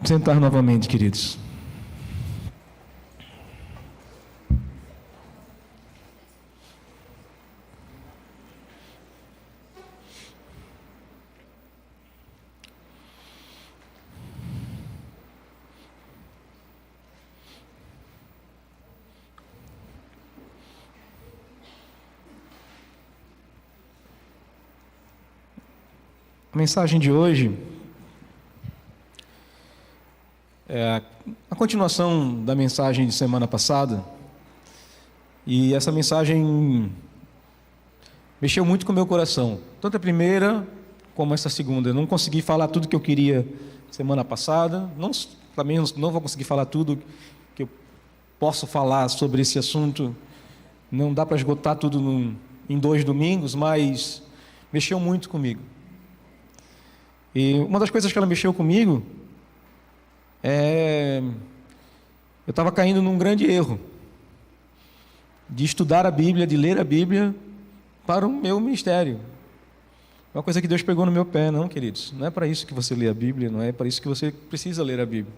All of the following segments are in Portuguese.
Sentar novamente, queridos. A mensagem de hoje é a continuação da mensagem de semana passada, e essa mensagem mexeu muito com o meu coração, tanto a primeira como essa segunda. Eu não consegui falar tudo que eu queria semana passada, também não vou conseguir falar tudo que eu posso falar sobre esse assunto, não dá para esgotar tudo em 2 domingos, mas mexeu muito comigo. E uma das coisas que ela mexeu comigo eu estava caindo num grande erro de estudar a Bíblia, de ler a Bíblia para o meu ministério. Uma coisa que Deus pegou no meu pé, não, queridos. Não é para isso que você lê a Bíblia, não é para isso que você precisa ler a Bíblia.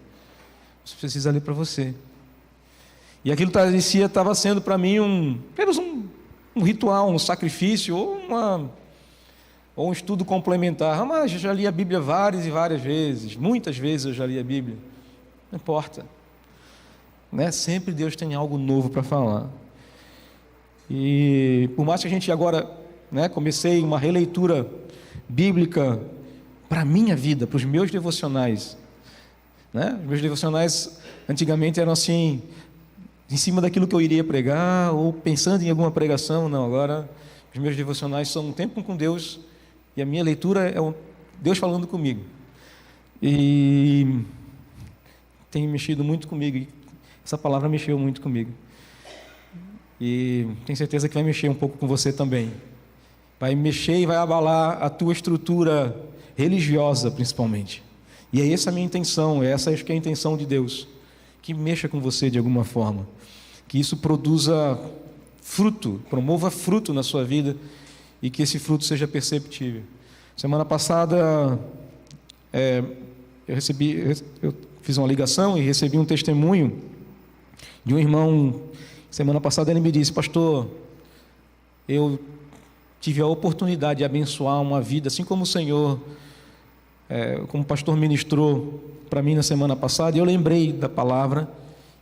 Você precisa ler para você. E aquilo estava sendo para mim apenas um ritual, um sacrifício ou um estudo complementar. Mas eu já li a Bíblia várias e várias vezes, muitas vezes eu já li a Bíblia. Não importa, né? Sempre Deus tem algo novo para falar. E por mais que a gente agora, né, comecei uma releitura bíblica para a minha vida, para os meus devocionais, né? Os meus devocionais antigamente eram assim, em cima daquilo que eu iria pregar, ou pensando em alguma pregação. Não, agora os meus devocionais são um tempo com Deus, e a minha leitura é Deus falando comigo. E tem mexido muito comigo, e essa palavra mexeu muito comigo. E tenho certeza que vai mexer um pouco com você também. Vai mexer e vai abalar a tua estrutura religiosa, principalmente. E é essa a minha intenção, essa acho que é a intenção de Deus, que mexa com você de alguma forma, que isso produza fruto, promova fruto na sua vida, e que esse fruto seja perceptível. Semana passada eu fiz uma ligação e recebi um testemunho de um irmão. Semana passada ele me disse: pastor, eu tive a oportunidade de abençoar uma vida, assim como o Senhor, como o pastor ministrou para mim na semana passada, e eu lembrei da palavra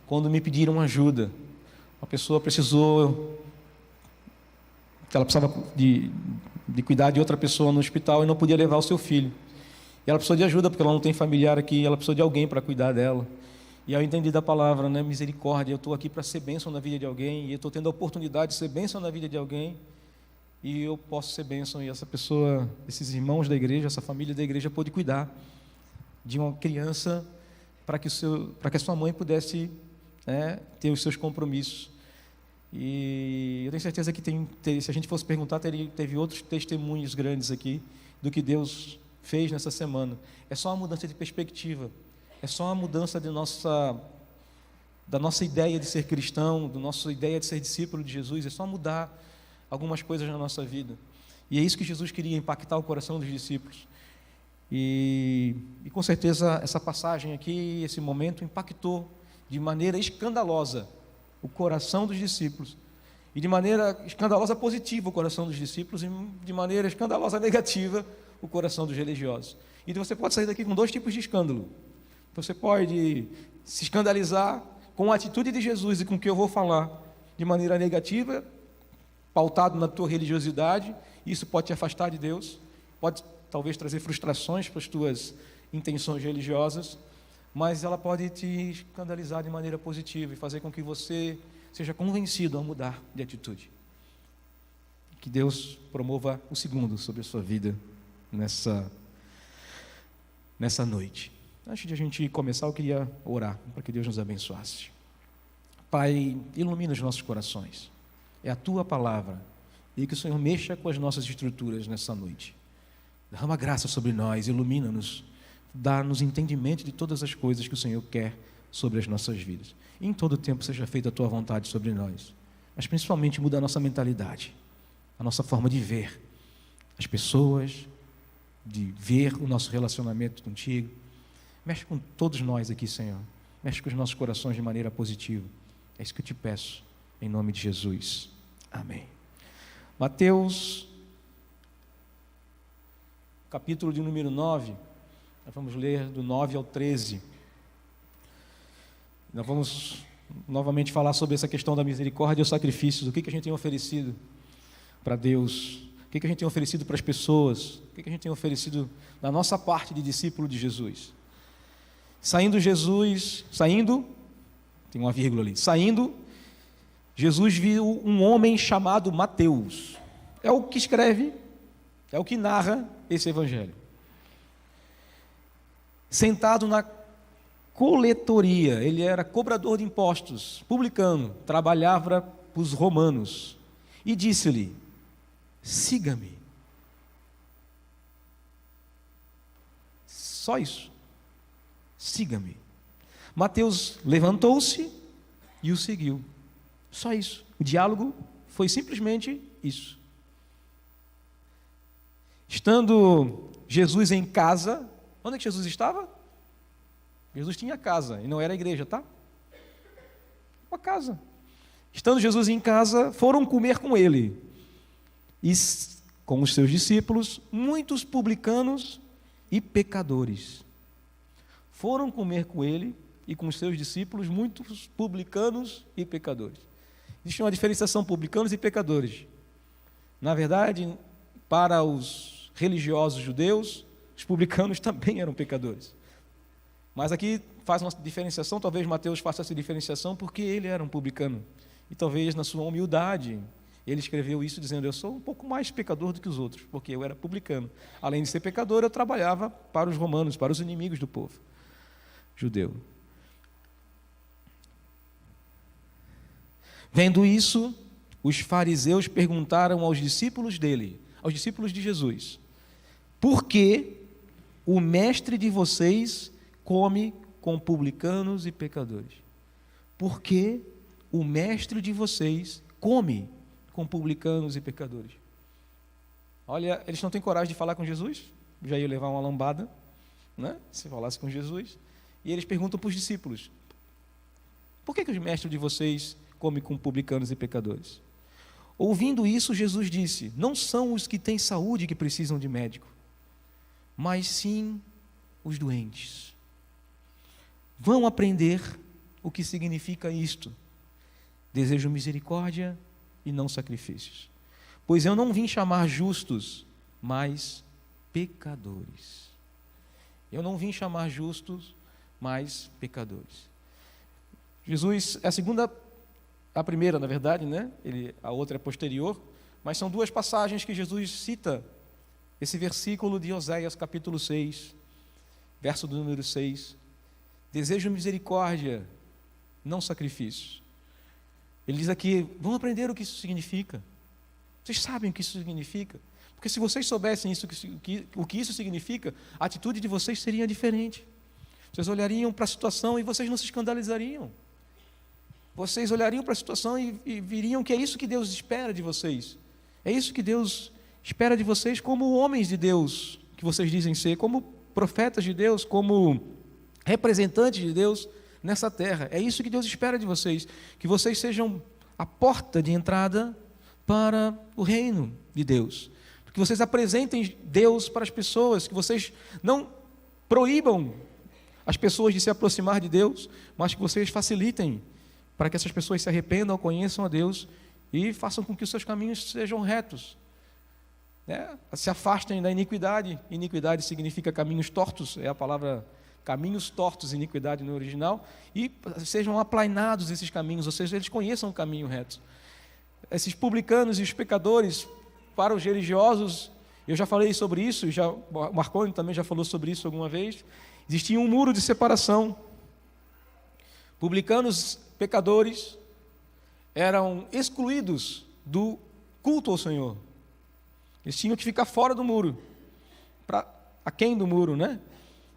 quando me pediram ajuda. Uma pessoa ela precisava de cuidar de outra pessoa no hospital e não podia levar o seu filho. E ela precisou de ajuda porque ela não tem familiar aqui, ela precisou de alguém para cuidar dela. E eu entendi da palavra, né? Misericórdia, eu estou aqui para ser bênção na vida de alguém, e eu estou tendo a oportunidade de ser bênção na vida de alguém, e eu posso ser bênção. E essa pessoa, esses irmãos da igreja, essa família da igreja pôde cuidar de uma criança para que a sua mãe pudesse, né, ter os seus compromissos. E eu tenho certeza que se a gente fosse perguntar, teve outros testemunhos grandes aqui do que Deus fez nessa semana. É só uma mudança de perspectiva, é só uma mudança da nossa ideia de ser cristão, da nossa ideia de ser discípulo de Jesus. É só mudar algumas coisas na nossa vida, e é isso que Jesus queria, impactar o coração dos discípulos. E com certeza essa passagem aqui, esse momento, impactou de maneira escandalosa o coração dos discípulos, e de maneira escandalosa positiva o coração dos discípulos, e de maneira escandalosa negativa o coração dos religiosos. E você pode sair daqui com 2 tipos de escândalo. Você pode se escandalizar com a atitude de Jesus e com o que eu vou falar de maneira negativa, pautado na tua religiosidade. Isso pode te afastar de Deus, pode talvez trazer frustrações para as tuas intenções religiosas, mas ela pode te escandalizar de maneira positiva e fazer com que você seja convencido a mudar de atitude. Que Deus promova o segundo sobre a sua vida nessa noite. Antes de a gente começar, eu queria orar para que Deus nos abençoasse. Pai, ilumina os nossos corações. É a Tua palavra, e que o Senhor mexa com as nossas estruturas nessa noite. Derrama graça sobre nós, ilumina-nos, dá-nos entendimento de todas as coisas que o Senhor quer sobre as nossas vidas. E em todo o tempo seja feita a Tua vontade sobre nós. Mas principalmente muda a nossa mentalidade, a nossa forma de ver as pessoas, de ver o nosso relacionamento contigo. Mexe com todos nós aqui, Senhor. Mexe com os nossos corações de maneira positiva. É isso que eu te peço, em nome de Jesus. Amém. Mateus, capítulo de número 9. Nós vamos ler do 9 ao 13. Nós vamos novamente falar sobre essa questão da misericórdia e os sacrifícios. O que a gente tem oferecido para Deus? O que a gente tem oferecido para as pessoas? O que a gente tem oferecido da nossa parte de discípulo de Jesus? Saindo, tem uma vírgula ali, Jesus viu um homem chamado Mateus. É o que escreve, é o que narra esse evangelho. Sentado na coletoria, ele era cobrador de impostos, publicano, trabalhava para os romanos, e disse-lhe: siga-me. Só isso. Siga-me. Mateus levantou-se e o seguiu. Só isso. O diálogo foi simplesmente isso. Estando Jesus em casa, onde é que Jesus estava? Jesus tinha casa, e não era a igreja, tá? Uma casa. Estando Jesus em casa, foram comer com ele, e com os seus discípulos, muitos publicanos e pecadores. Foram comer com ele e com os seus discípulos, muitos publicanos e pecadores. Existe uma diferenciação, publicanos e pecadores. Na verdade, para os religiosos judeus, os publicanos também eram pecadores. Mas aqui faz uma diferenciação, talvez Mateus faça essa diferenciação porque ele era um publicano. E talvez na sua humildade, ele escreveu isso dizendo: eu sou um pouco mais pecador do que os outros, porque eu era publicano. Além de ser pecador, eu trabalhava para os romanos, para os inimigos do povo judeu. Vendo isso, os fariseus perguntaram aos discípulos dele, aos discípulos de Jesus: por que o mestre de vocês come com publicanos e pecadores? Por que o mestre de vocês come com publicanos e pecadores? Olha, eles não têm coragem de falar com Jesus, já ia levar uma lambada, né? Se falasse com Jesus. E eles perguntam para os discípulos: por que o mestre de vocês come com publicanos e pecadores? Ouvindo isso, Jesus disse: não são os que têm saúde que precisam de médico, mas sim os doentes. Vão aprender o que significa isto: desejo misericórdia e não sacrifícios. Pois eu não vim chamar justos, mas pecadores. Eu não vim chamar justos, mas pecadores. Jesus, a primeira, na verdade, né? A outra é posterior, mas são duas passagens que Jesus cita esse versículo de Oséias, capítulo 6, verso do número 6. Desejo misericórdia, não sacrifícios. Ele diz aqui: vão aprender o que isso significa. Vocês sabem o que isso significa? Porque se vocês soubessem o que isso significa, a atitude de vocês seria diferente. Vocês olhariam para a situação e vocês não se escandalizariam. Vocês olhariam para a situação e viriam que é isso que Deus espera de vocês. É isso que Deus espera de vocês como homens de Deus, que vocês dizem ser, como profetas de Deus, como representantes de Deus nessa terra. É isso que Deus espera de vocês, que vocês sejam a porta de entrada para o reino de Deus. Que vocês apresentem Deus para as pessoas, que vocês não proíbam as pessoas de se aproximar de Deus, mas que vocês facilitem para que essas pessoas se arrependam, conheçam a Deus e façam com que os seus caminhos sejam retos. Se afastem da iniquidade. Iniquidade significa caminhos tortos, é a palavra caminhos tortos, iniquidade no original, e sejam aplainados esses caminhos, ou seja, eles conheçam o caminho reto. Esses publicanos e os pecadores, para os religiosos, eu já falei sobre isso, o Marconi também já falou sobre isso alguma vez, existia um muro de separação. Publicanos, pecadores, eram excluídos do culto ao Senhor. Eles tinham que ficar fora do muro, aquém do muro, né?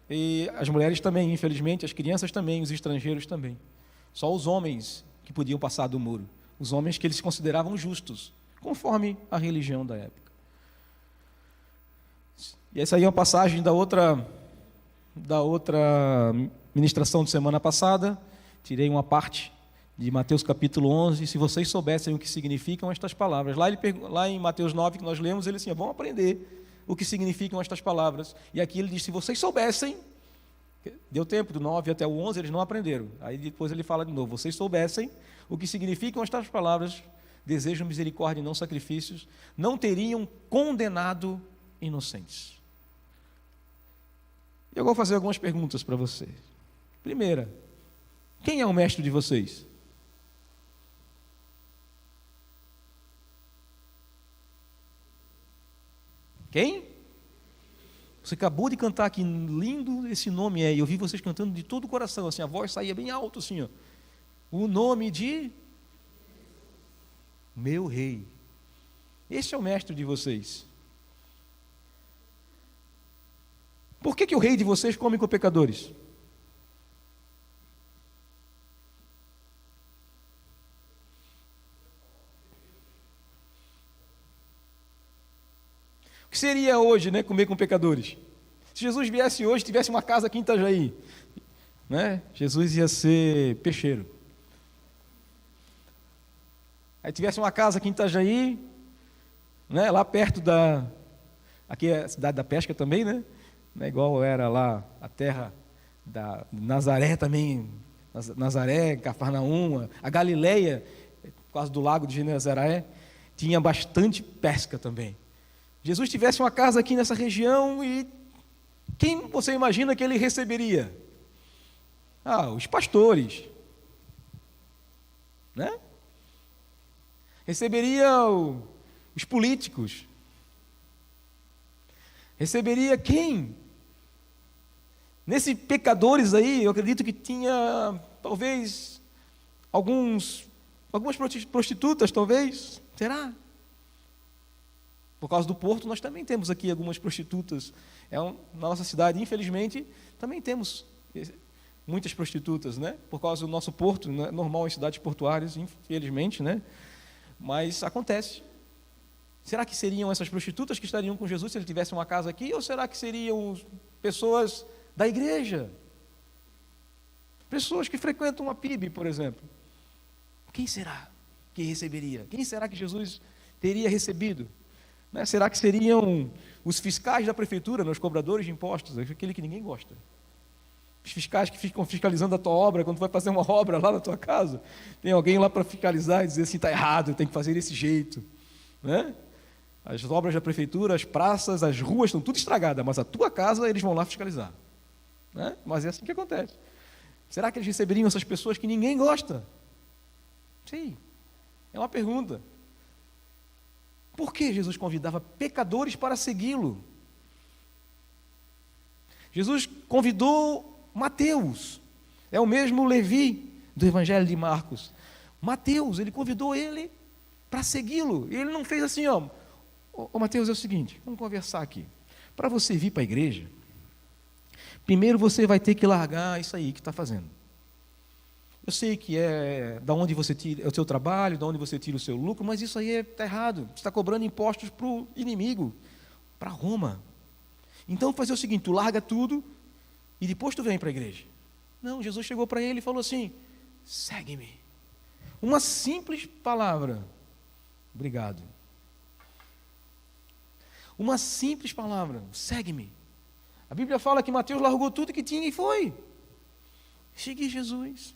E as mulheres também, infelizmente, as crianças também, os estrangeiros também. Só os homens que podiam passar do muro. Os homens que eles consideravam justos, conforme a religião da época. E essa aí é uma passagem da outra da outra ministração de semana passada, tirei uma parte de Mateus capítulo 11, se vocês soubessem o que significam estas palavras. Lá em Mateus 9, que nós lemos, ele disse, vamos aprender o que significam estas palavras. E aqui ele diz, se vocês soubessem, deu tempo, do 9 até o 11, eles não aprenderam. Aí depois ele fala de novo, vocês soubessem o que significam estas palavras, desejam misericórdia e não sacrifícios, não teriam condenado inocentes. Eu vou fazer algumas perguntas para vocês. Primeira, quem é o mestre de vocês? Quem? Você acabou de cantar aqui, lindo esse nome é, e eu vi vocês cantando de todo o coração, assim, a voz saía bem alto, assim, ó. O nome de meu rei. Esse é o mestre de vocês. Por que o rei de vocês come com pecadores? O que seria hoje, né, comer com pecadores? Se Jesus viesse hoje, tivesse uma casa aqui em Itajaí, né, Jesus ia ser peixeiro. Aí tivesse uma casa aqui em Itajaí, né, lá perto aqui é a cidade da pesca também, né? Não é igual era lá a terra da Nazaré também, Nazaré, Cafarnaum, a Galileia, por causa do lago de Genezaré, tinha bastante pesca também. Jesus tivesse uma casa aqui nessa região e quem você imagina que ele receberia? Os pastores, né? Receberia os políticos. Receberia quem? Nesse pecadores aí, eu acredito que tinha, talvez, algumas prostitutas, talvez. Será? Por causa do porto, nós também temos aqui algumas prostitutas. Na nossa cidade, infelizmente, também temos muitas prostitutas, né? Por causa do nosso porto, não é normal em cidades portuárias, infelizmente, né? Mas acontece. Será que seriam essas prostitutas que estariam com Jesus se ele tivesse uma casa aqui? Ou será que seriam pessoas da igreja? Pessoas que frequentam a PIB, por exemplo. Quem será que receberia? Quem será que Jesus teria recebido? Né? Será que seriam os fiscais da prefeitura, os cobradores de impostos, aquele que ninguém gosta? Os fiscais que ficam fiscalizando a tua obra, quando tu vai fazer uma obra lá na tua casa, tem alguém lá para fiscalizar e dizer assim, está errado, tem que fazer desse jeito. Né? As obras da prefeitura, as praças, as ruas estão tudo estragadas, mas a tua casa eles vão lá fiscalizar. Né? Mas é assim que acontece. Será que eles receberiam essas pessoas que ninguém gosta? Sim, é uma pergunta. Por que Jesus convidava pecadores para segui-lo? Jesus convidou Mateus, é o mesmo Levi do Evangelho de Marcos. Mateus, ele convidou ele para segui-lo. E ele não fez assim, Mateus, é o seguinte, vamos conversar aqui. Para você vir para a igreja, primeiro você vai ter que largar isso aí que está fazendo. Eu sei que é da onde você tira o seu trabalho, da onde você tira o seu lucro, mas isso aí está errado. Você está cobrando impostos para o inimigo, para Roma. Então, fazer o seguinte, tu larga tudo e depois tu vem para a igreja. Não, Jesus chegou para ele e falou assim, segue-me. Uma simples palavra, obrigado. Uma simples palavra, segue-me. A Bíblia fala que Mateus largou tudo que tinha e foi. Segui Jesus.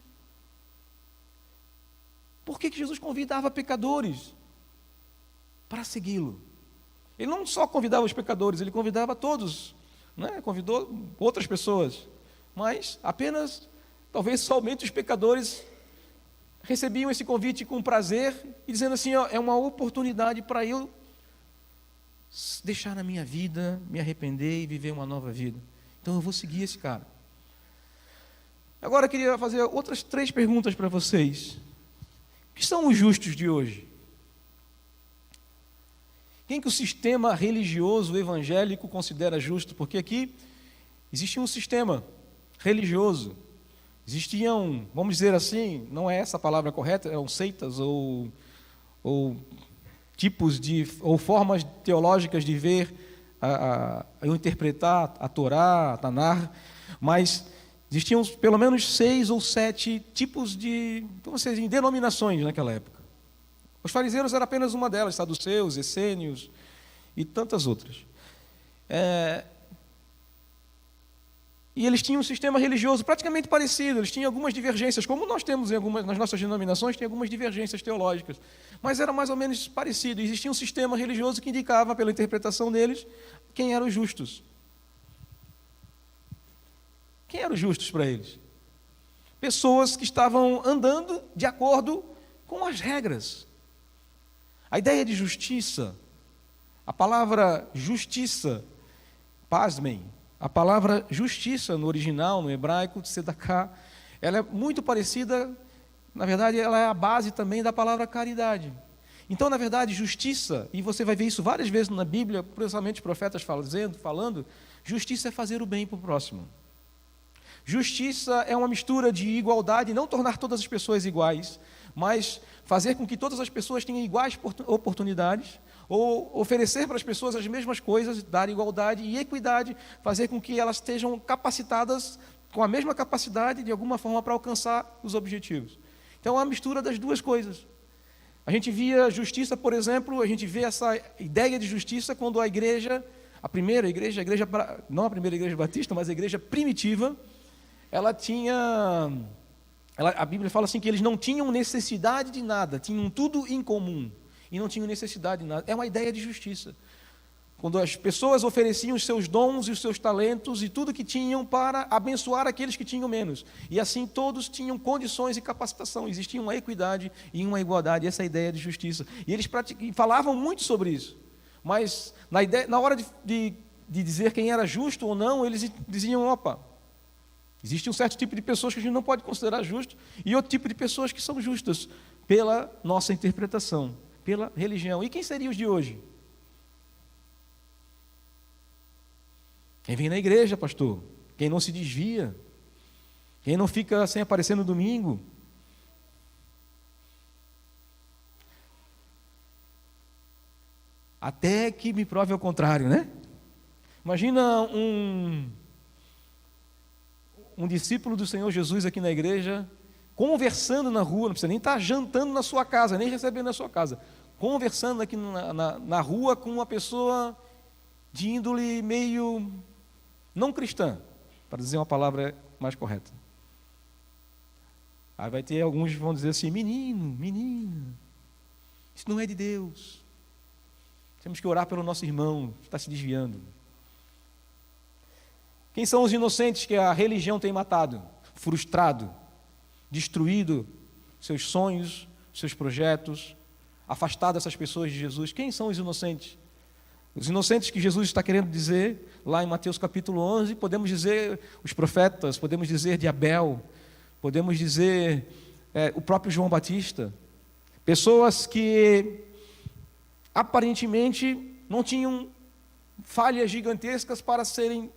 Por que Jesus convidava pecadores para segui-lo? Ele não só convidava os pecadores, ele convidava todos, né? Convidou outras pessoas, mas apenas, talvez somente os pecadores recebiam esse convite com prazer e dizendo assim, é uma oportunidade para eu deixar a minha vida, me arrepender e viver uma nova vida. Então eu vou seguir esse cara. Agora eu queria fazer outras 3 perguntas para vocês. O que são os justos de hoje? Quem que o sistema religioso evangélico considera justo? Porque aqui existia um sistema religioso. Existiam, vamos dizer assim, não é essa a palavra correta, eram seitas ou tipos ou formas teológicas de ver, interpretar a Torá, a Tanar. Mas existiam pelo menos 6 ou 7 tipos de, como vocês dizem, denominações naquela época. Os fariseus eram apenas uma delas, saduceus, essênios e tantas outras. E eles tinham um sistema religioso praticamente parecido, eles tinham algumas divergências, como nós temos nas nossas denominações, tem algumas divergências teológicas, mas era mais ou menos parecido. Existia um sistema religioso que indicava, pela interpretação deles, quem eram os justos. Quem eram os justos para eles? Pessoas que estavam andando de acordo com as regras. A ideia de justiça, a palavra justiça, pasmem, a palavra justiça no original, no hebraico, tzedaká, ela é muito parecida, na verdade, ela é a base também da palavra caridade. Então, na verdade, justiça, e você vai ver isso várias vezes na Bíblia, principalmente os profetas falando, justiça é fazer o bem para o próximo. Justiça é uma mistura de igualdade, não tornar todas as pessoas iguais, mas fazer com que todas as pessoas tenham iguais oportunidades, ou oferecer para as pessoas as mesmas coisas, dar igualdade e equidade, fazer com que elas estejam capacitadas com a mesma capacidade, de alguma forma, para alcançar os objetivos. Então, é uma mistura das duas coisas. A gente via justiça, por exemplo, a gente vê essa ideia de justiça quando a igreja, não a primeira igreja batista, mas a igreja primitiva, a Bíblia fala assim que eles não tinham necessidade de nada, tinham tudo em comum e não tinham necessidade de nada. É uma ideia de justiça. Quando as pessoas ofereciam os seus dons e os seus talentos e tudo que tinham para abençoar aqueles que tinham menos. E assim todos tinham condições e capacitação, existia uma equidade e uma igualdade, essa é a ideia de justiça. E eles falavam muito sobre isso, mas na hora de dizer quem era justo ou não, eles diziam, opa, existe um certo tipo de pessoas que a gente não pode considerar justo e outro tipo de pessoas que são justas pela nossa interpretação, pela religião. E quem seriam os de hoje? Quem vem na igreja, pastor? Quem não se desvia? Quem não fica sem aparecer no domingo? Até que me prove ao contrário, né? Imagina um discípulo do Senhor Jesus aqui na igreja, conversando na rua, não precisa nem estar jantando na sua casa, nem recebendo na sua casa, conversando aqui na rua com uma pessoa de índole meio não cristã, para dizer uma palavra mais correta. Aí vai ter alguns que vão dizer assim, menina, isso não é de Deus. Temos que orar pelo nosso irmão, que está se desviando. Quem são os inocentes que a religião tem matado, frustrado, destruído seus sonhos, seus projetos, afastado essas pessoas de Jesus? Quem são os inocentes? Os inocentes que Jesus está querendo dizer, lá em Mateus capítulo 11, podemos dizer os profetas, podemos dizer de Abel, podemos dizer o próprio João Batista. Pessoas que aparentemente não tinham falhas gigantescas para serem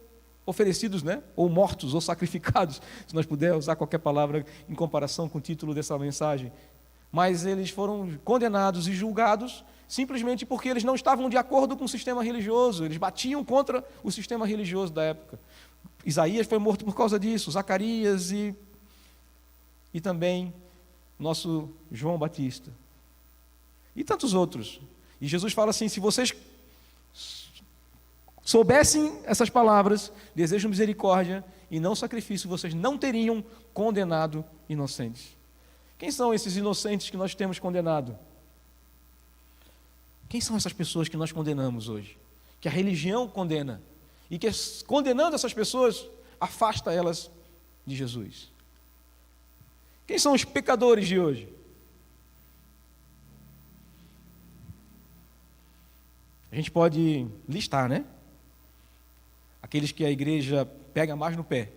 oferecidos, né? Ou mortos, ou sacrificados, se nós pudermos usar qualquer palavra em comparação com o título dessa mensagem. Mas eles foram condenados e julgados simplesmente porque eles não estavam de acordo com o sistema religioso, eles batiam contra o sistema religioso da época. Isaías foi morto por causa disso, Zacarias e também nosso João Batista. E tantos outros. E Jesus fala assim, se vocês soubessem essas palavras, desejo misericórdia e não sacrifício, vocês não teriam condenado inocentes. Quem são esses inocentes que nós temos condenado? Quem são essas pessoas que nós condenamos hoje? Que a religião condena. E que, condenando essas pessoas, afasta elas de Jesus. Quem são os pecadores de hoje? A gente pode listar, né? Aqueles que a igreja pega mais no pé.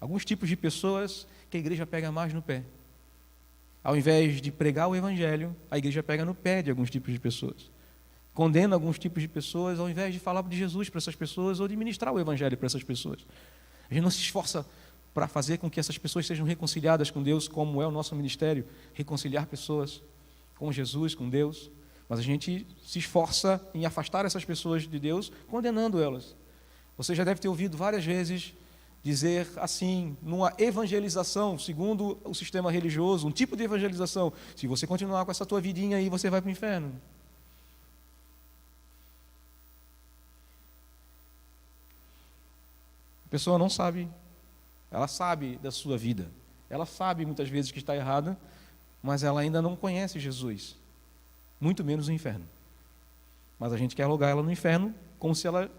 Alguns tipos de pessoas que a igreja pega mais no pé. Ao invés de pregar o evangelho, a igreja pega no pé de alguns tipos de pessoas. Condena alguns tipos de pessoas, ao invés de falar de Jesus para essas pessoas ou de ministrar o evangelho para essas pessoas. A gente não se esforça para fazer com que essas pessoas sejam reconciliadas com Deus, como é o nosso ministério, reconciliar pessoas com Jesus, com Deus. Mas a gente se esforça em afastar essas pessoas de Deus, condenando elas. Você já deve ter ouvido várias vezes dizer assim, numa evangelização, segundo o sistema religioso, um tipo de evangelização: se você continuar com essa tua vidinha aí, você vai para o inferno. A pessoa não sabe, ela sabe da sua vida, ela sabe muitas vezes que está errada, mas ela ainda não conhece Jesus, muito menos o inferno. Mas a gente quer alugar ela no inferno como se ela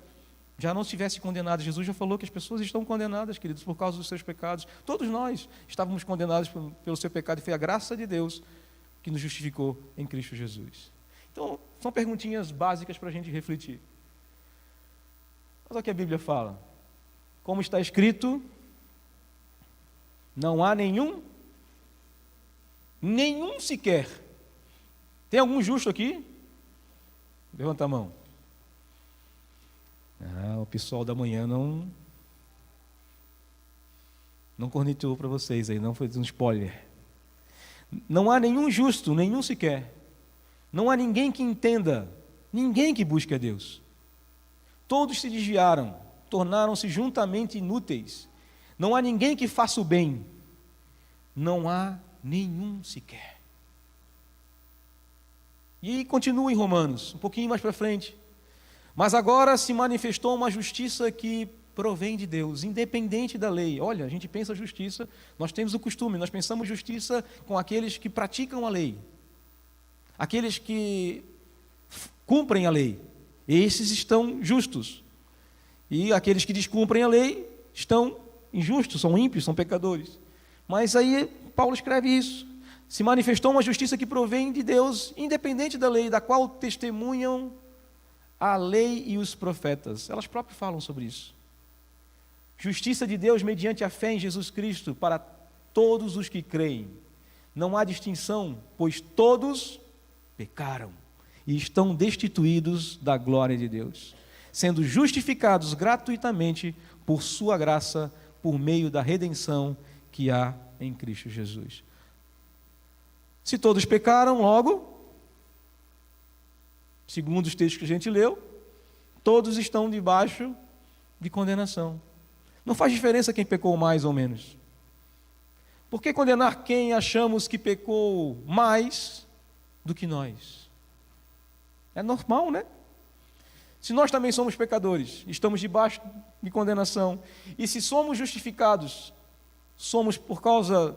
já não estivesse condenada. Jesus já falou que as pessoas estão condenadas, queridos, por causa dos seus pecados. Todos nós estávamos condenados pelo seu pecado, e foi a graça de Deus que nos justificou em Cristo Jesus. Então, são perguntinhas básicas para a gente refletir. Mas olha o que a Bíblia fala. Como está escrito, não há nenhum sequer. Tem algum justo aqui? Levanta a mão. O pessoal da manhã não cornetou para vocês aí, não foi um spoiler. Não há nenhum justo, nenhum sequer. Não há ninguém que entenda, ninguém que busque a Deus. Todos se desviaram, tornaram-se juntamente inúteis. Não há ninguém que faça o bem. Não há nenhum sequer. E continua em Romanos, um pouquinho mais para frente. Mas agora se manifestou uma justiça que provém de Deus, independente da lei. Olha, a gente pensa justiça, nós temos o costume, nós pensamos justiça com aqueles que praticam a lei. Aqueles que cumprem a lei. Esses estão justos. E aqueles que descumprem a lei estão injustos, são ímpios, são pecadores. Mas aí Paulo escreve isso. Se manifestou uma justiça que provém de Deus, independente da lei, da qual testemunham a lei e os profetas. Elas próprias falam sobre isso. Justiça de Deus mediante a fé em Jesus Cristo para todos os que creem. Não há distinção, pois todos pecaram e estão destituídos da glória de Deus, sendo justificados gratuitamente por sua graça, por meio da redenção que há em Cristo Jesus. Se todos pecaram, logo, segundo os textos que a gente leu, todos estão debaixo de condenação. Não faz diferença quem pecou mais ou menos. Por que condenar quem achamos que pecou mais do que nós? É normal, né? Se nós também somos pecadores, estamos debaixo de condenação, e se somos justificados, somos por causa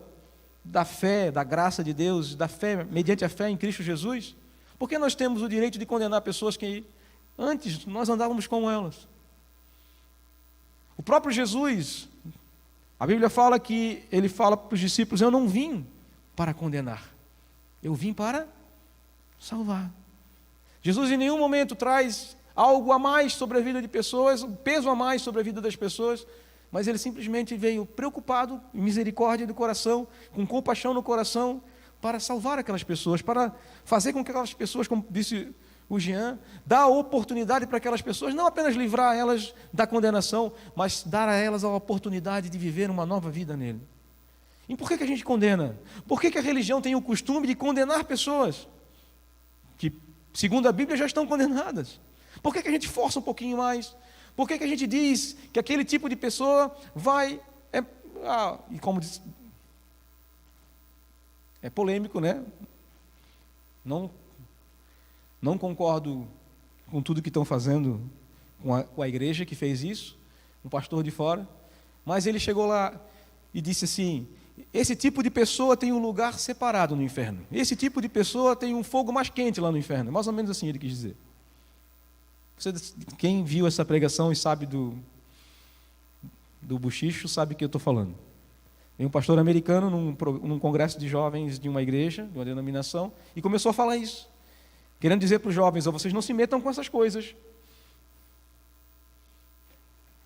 da fé, da graça de Deus, da fé, mediante a fé em Cristo Jesus, por que nós temos o direito de condenar pessoas que antes nós andávamos com elas? O próprio Jesus, a Bíblia fala que ele fala para os discípulos: eu não vim para condenar, eu vim para salvar. Jesus em nenhum momento traz algo a mais sobre a vida de pessoas, um peso a mais sobre a vida das pessoas, mas ele simplesmente veio preocupado, em misericórdia do coração, com compaixão no coração, para salvar aquelas pessoas, para fazer com que aquelas pessoas, como disse o Jean, dar a oportunidade para aquelas pessoas, não apenas livrar elas da condenação, mas dar a elas a oportunidade de viver uma nova vida nele. E por que a gente condena? Por que a religião tem o costume de condenar pessoas que, segundo a Bíblia, já estão condenadas? Por que a gente força um pouquinho mais? Por que a gente diz que aquele tipo de pessoa vai... e como diz, é polêmico, né? Não concordo com tudo que estão fazendo com a igreja que fez isso, um pastor de fora, mas ele chegou lá e disse assim: esse tipo de pessoa tem um lugar separado no inferno, esse tipo de pessoa tem um fogo mais quente lá no inferno, mais ou menos assim ele quis dizer. Quem viu essa pregação e sabe do buchicho, sabe o que eu estou falando. Tem um pastor americano num congresso de jovens de uma igreja, de uma denominação, e começou a falar isso, querendo dizer para os jovens: vocês não se metam com essas coisas.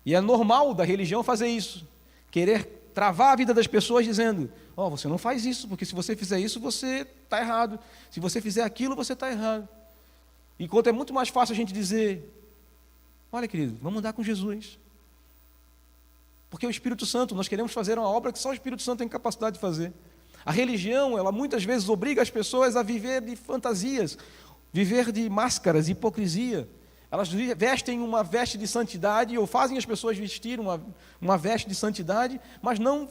E é normal da religião fazer isso, querer travar a vida das pessoas dizendo: você não faz isso, porque se você fizer isso, você está errado. Se você fizer aquilo, você está errado. Enquanto é muito mais fácil a gente dizer: olha, querido, vamos andar com Jesus. Porque o Espírito Santo, nós queremos fazer uma obra que só o Espírito Santo tem capacidade de fazer. A religião, ela muitas vezes obriga as pessoas a viver de fantasias, viver de máscaras, de hipocrisia. Elas vestem uma veste de santidade, ou fazem as pessoas vestir uma veste de santidade, mas não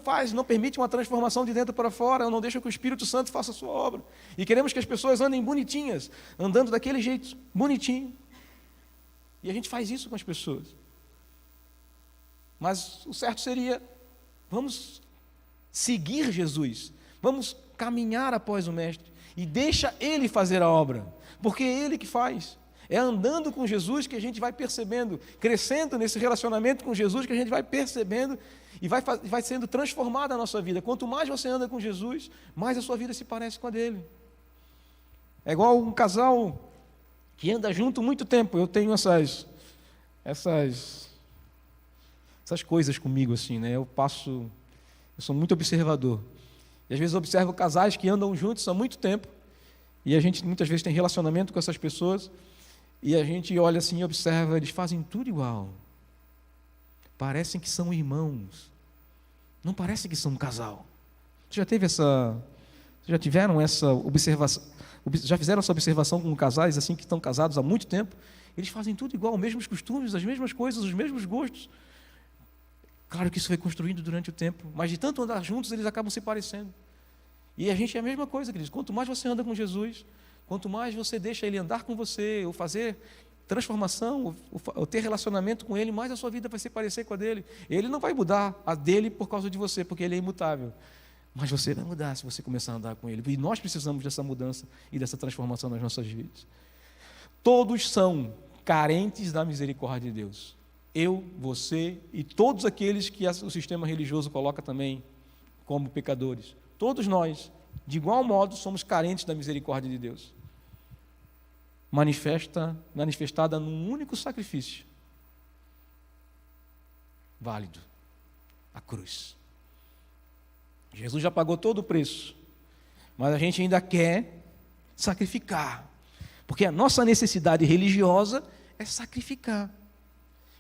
permite uma transformação de dentro para fora, não deixa que o Espírito Santo faça a sua obra. E queremos que as pessoas andem bonitinhas, andando daquele jeito, bonitinho. E a gente faz isso com as pessoas. Mas o certo seria, vamos seguir Jesus, vamos caminhar após o Mestre, e deixa Ele fazer a obra, porque é Ele que faz. É andando com Jesus que a gente vai percebendo, crescendo nesse relacionamento com Jesus, que a gente vai percebendo e vai sendo transformada a nossa vida. Quanto mais você anda com Jesus, mais a sua vida se parece com a dele. É igual um casal que anda junto muito tempo. Eu tenho essas coisas comigo assim, né? Eu sou muito observador. E às vezes eu observo casais que andam juntos há muito tempo, e a gente muitas vezes tem relacionamento com essas pessoas, e a gente olha assim e observa, eles fazem tudo igual. Parecem que são irmãos. Não parece que são um casal. Já tiveram essa observação? Já fizeram essa observação com casais assim que estão casados há muito tempo? Eles fazem tudo igual, os mesmos costumes, as mesmas coisas, os mesmos gostos. Claro que isso foi construído durante o tempo, mas de tanto andar juntos, eles acabam se parecendo. E a gente é a mesma coisa, queridos. Quanto mais você anda com Jesus, quanto mais você deixa Ele andar com você, ou fazer transformação, ou ter relacionamento com Ele, mais a sua vida vai se parecer com a dele. Ele não vai mudar a dele por causa de você, porque Ele é imutável. Mas você vai mudar se você começar a andar com Ele. E nós precisamos dessa mudança e dessa transformação nas nossas vidas. Todos são carentes da misericórdia de Deus. Eu, você e todos aqueles que o sistema religioso coloca também como pecadores. Todos nós, de igual modo, somos carentes da misericórdia de Deus. Manifestada num único sacrifício. Válido. A cruz. Jesus já pagou todo o preço. Mas a gente ainda quer sacrificar. Porque a nossa necessidade religiosa é sacrificar.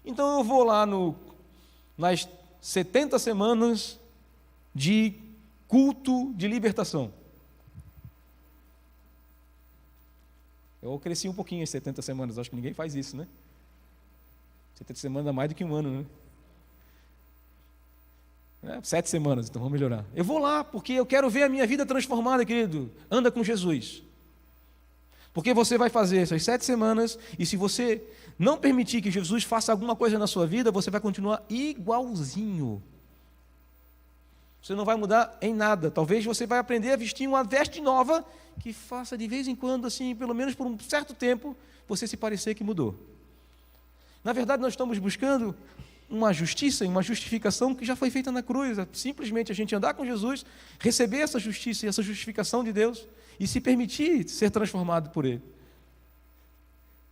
Então eu vou lá nas 70 semanas de culto de libertação. Eu cresci um pouquinho em 70 semanas, acho que ninguém faz isso, né? 70 semanas é mais do que um ano, né? 7 semanas, então vamos melhorar. Eu vou lá porque eu quero ver a minha vida transformada, querido. Anda com Jesus. Porque você vai fazer essas 7 semanas, e se você não permitir que Jesus faça alguma coisa na sua vida, você vai continuar igualzinho. Você não vai mudar em nada. Talvez você vai aprender a vestir uma veste nova, que faça de vez em quando, assim, pelo menos por um certo tempo, você se parecer que mudou. Na verdade, nós estamos buscando uma justiça e uma justificação que já foi feita na cruz. É simplesmente a gente andar com Jesus, receber essa justiça e essa justificação de Deus, e se permitir ser transformado por Ele.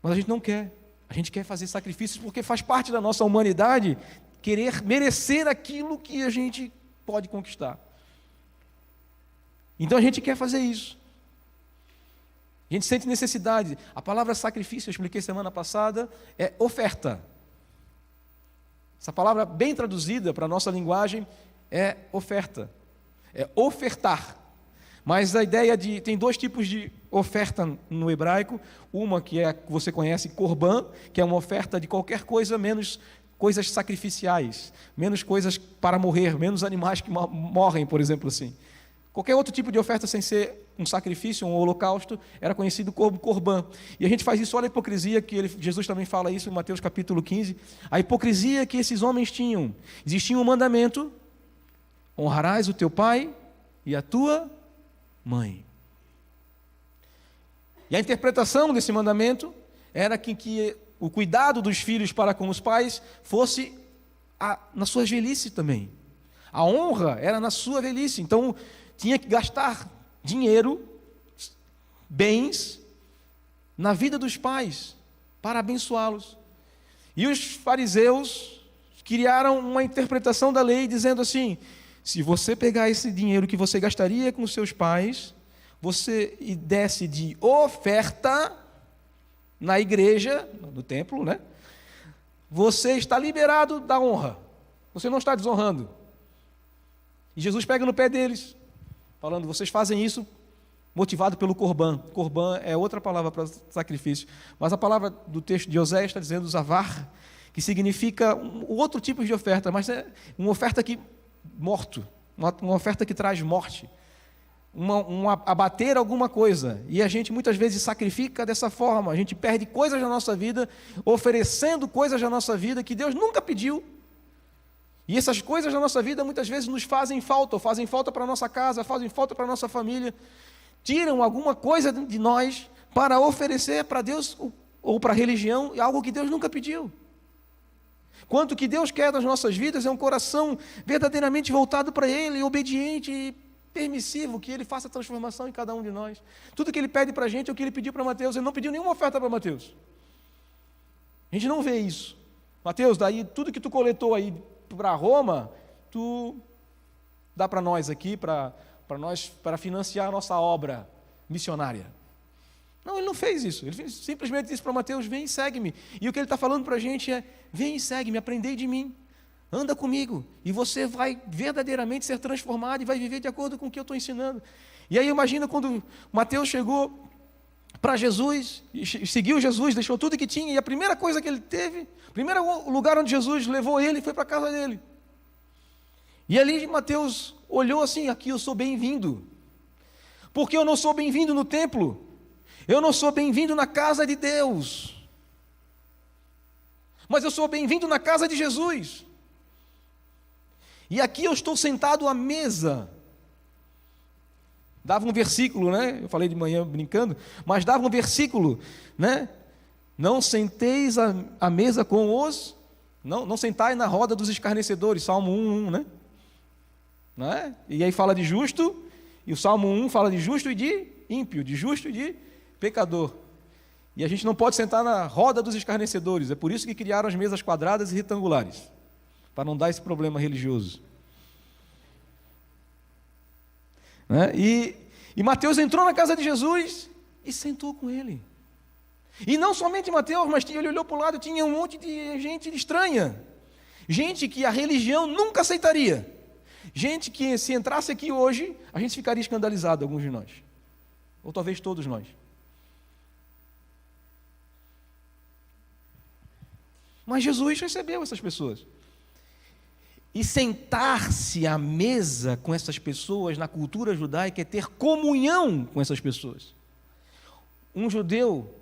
Mas a gente não quer. A gente quer fazer sacrifícios porque faz parte da nossa humanidade querer merecer aquilo que a gente pode conquistar. Então a gente quer fazer isso. A gente sente necessidade. A palavra sacrifício, eu expliquei semana passada, é oferta. Essa palavra bem traduzida para a nossa linguagem é oferta. É ofertar. Mas a ideia tem 2 tipos de oferta no hebraico. Uma que você conhece, korban, que é uma oferta de qualquer coisa, menos coisas sacrificiais, menos coisas para morrer, menos animais que morrem, por exemplo, assim. Qualquer outro tipo de oferta sem ser um sacrifício, um holocausto, era conhecido como korban. E a gente faz isso, olha a hipocrisia, que Jesus também fala isso em Mateus capítulo 15, a hipocrisia que esses homens tinham. Existia um mandamento: honrarás o teu pai e a tua mãe. E a interpretação desse mandamento era que o cuidado dos filhos para com os pais fosse na sua velhice também. A honra era na sua velhice. Então, tinha que gastar dinheiro, bens, na vida dos pais, para abençoá-los. E os fariseus criaram uma interpretação da lei, dizendo assim: se você pegar esse dinheiro que você gastaria com seus pais, você desse de oferta na igreja, no templo, né? Você está liberado da honra. Você não está desonrando. E Jesus pega no pé deles, falando: vocês fazem isso motivado pelo corban. Corban é outra palavra para sacrifício, mas a palavra do texto de Oséias está dizendo zavar, que significa um outro tipo de oferta, mas é uma oferta que morto, uma oferta que traz morte, abater alguma coisa. E a gente muitas vezes sacrifica dessa forma, a gente perde coisas na nossa vida, oferecendo coisas na nossa vida que Deus nunca pediu. E essas coisas na nossa vida muitas vezes nos fazem falta, ou fazem falta para a nossa casa, fazem falta para a nossa família, tiram alguma coisa de nós para oferecer para Deus ou para a religião algo que Deus nunca pediu. Quanto que Deus quer das nossas vidas é um coração verdadeiramente voltado para Ele, obediente e permissivo, que Ele faça a transformação em cada um de nós. Tudo que Ele pede para a gente é o que Ele pediu para Mateus. Ele não pediu nenhuma oferta para Mateus. A gente não vê isso. Mateus, daí tudo que tu coletou aí para Roma, tu dá para nós aqui, para financiar a nossa obra missionária. Não, ele não fez isso. Ele simplesmente disse para Mateus: vem e segue-me. E o que ele está falando para a gente é: vem e segue-me, aprendei de mim, anda comigo, e você vai verdadeiramente ser transformado e vai viver de acordo com o que eu estou ensinando. E aí imagina quando Mateus chegou para Jesus, e seguiu Jesus, deixou tudo que tinha, e a primeira coisa que ele teve, o primeiro lugar onde Jesus levou ele, foi para a casa dele. E ali Mateus olhou assim: aqui eu sou bem-vindo, porque eu não sou bem-vindo no templo, eu não sou bem-vindo na casa de Deus, mas eu sou bem-vindo na casa de Jesus. E aqui eu estou sentado à mesa. Dava um versículo, né? Eu falei de manhã brincando, mas dava um versículo, né? Não senteis à mesa com os... Não sentai na roda dos escarnecedores, Salmo 1:1, né? Não é? E aí fala de justo, e o Salmo 1 fala de justo e de ímpio, de justo e de pecador. E a gente não pode sentar na roda dos escarnecedores. É por isso que criaram as mesas quadradas e retangulares, para não dar esse problema religioso. Né? E Mateus entrou na casa de Jesus e sentou com ele. E não somente Mateus, mas ele olhou para o lado, tinha um monte de gente estranha, gente que a religião nunca aceitaria, gente que se entrasse aqui hoje, a gente ficaria escandalizado, alguns de nós, ou talvez todos nós. Mas Jesus recebeu essas pessoas. E sentar-se à mesa com essas pessoas na cultura judaica é ter comunhão com essas pessoas. Um judeu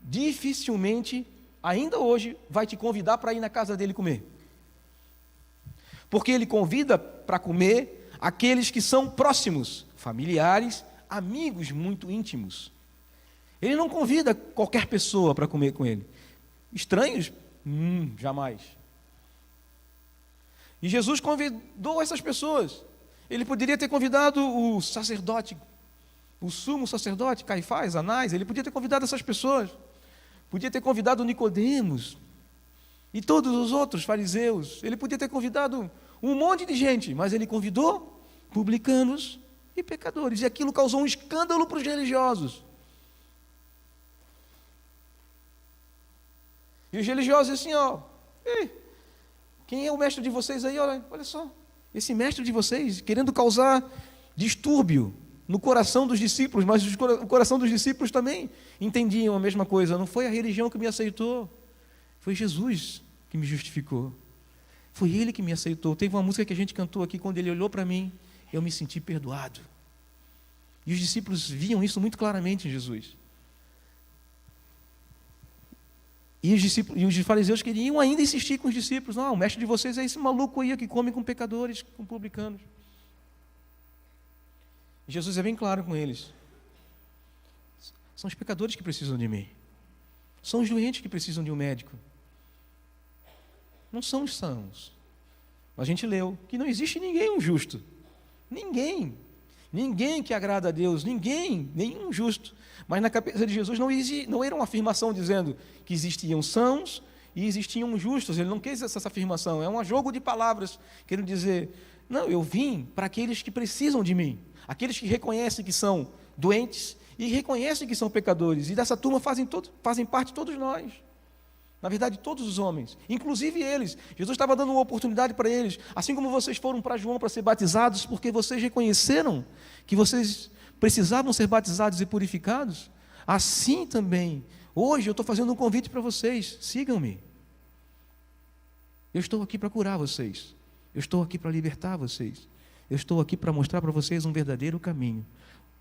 dificilmente, ainda hoje, vai te convidar para ir na casa dele comer. Porque ele convida para comer aqueles que são próximos, familiares, amigos muito íntimos. Ele não convida qualquer pessoa para comer com ele. Estranhos? Jamais. E Jesus convidou essas pessoas. Ele poderia ter convidado o sacerdote, o sumo sacerdote, Caifás, Anás. Ele podia ter convidado essas pessoas. Podia ter convidado Nicodemos e todos os outros fariseus. Ele podia ter convidado um monte de gente, mas ele convidou publicanos e pecadores. E aquilo causou um escândalo para os religiosos. E os religiosos assim, quem é o mestre de vocês aí? Olha só, esse mestre de vocês querendo causar distúrbio no coração dos discípulos, mas o coração dos discípulos também entendiam a mesma coisa. Não foi a religião que me aceitou, foi Jesus que me justificou. Foi Ele que me aceitou. Teve uma música que a gente cantou aqui, quando Ele olhou para mim, eu me senti perdoado. E os discípulos viam isso muito claramente em Jesus. E os fariseus queriam ainda insistir com os discípulos. Não, o mestre de vocês é esse maluco aí que come com pecadores, com publicanos. E Jesus é bem claro com eles. São os pecadores que precisam de mim. São os doentes que precisam de um médico. Não são os sãos. A gente leu que não existe ninguém um justo. Ninguém. Ninguém que agrada a Deus. Ninguém, nenhum justo. Mas na cabeça de Jesus não era uma afirmação dizendo que existiam sãos e existiam justos. Ele não quis essa afirmação. É um jogo de palavras, querendo dizer, não, eu vim para aqueles que precisam de mim. Aqueles que reconhecem que são doentes e reconhecem que são pecadores. E dessa turma fazem parte todos nós. Na verdade, todos os homens, inclusive eles. Jesus estava dando uma oportunidade para eles. Assim como vocês foram para João para ser batizados, porque vocês reconheceram que vocês precisavam ser batizados e purificados, assim também, hoje eu estou fazendo um convite para vocês: sigam-me. Eu estou aqui para curar vocês, eu estou aqui para libertar vocês, eu estou aqui para mostrar para vocês um verdadeiro caminho,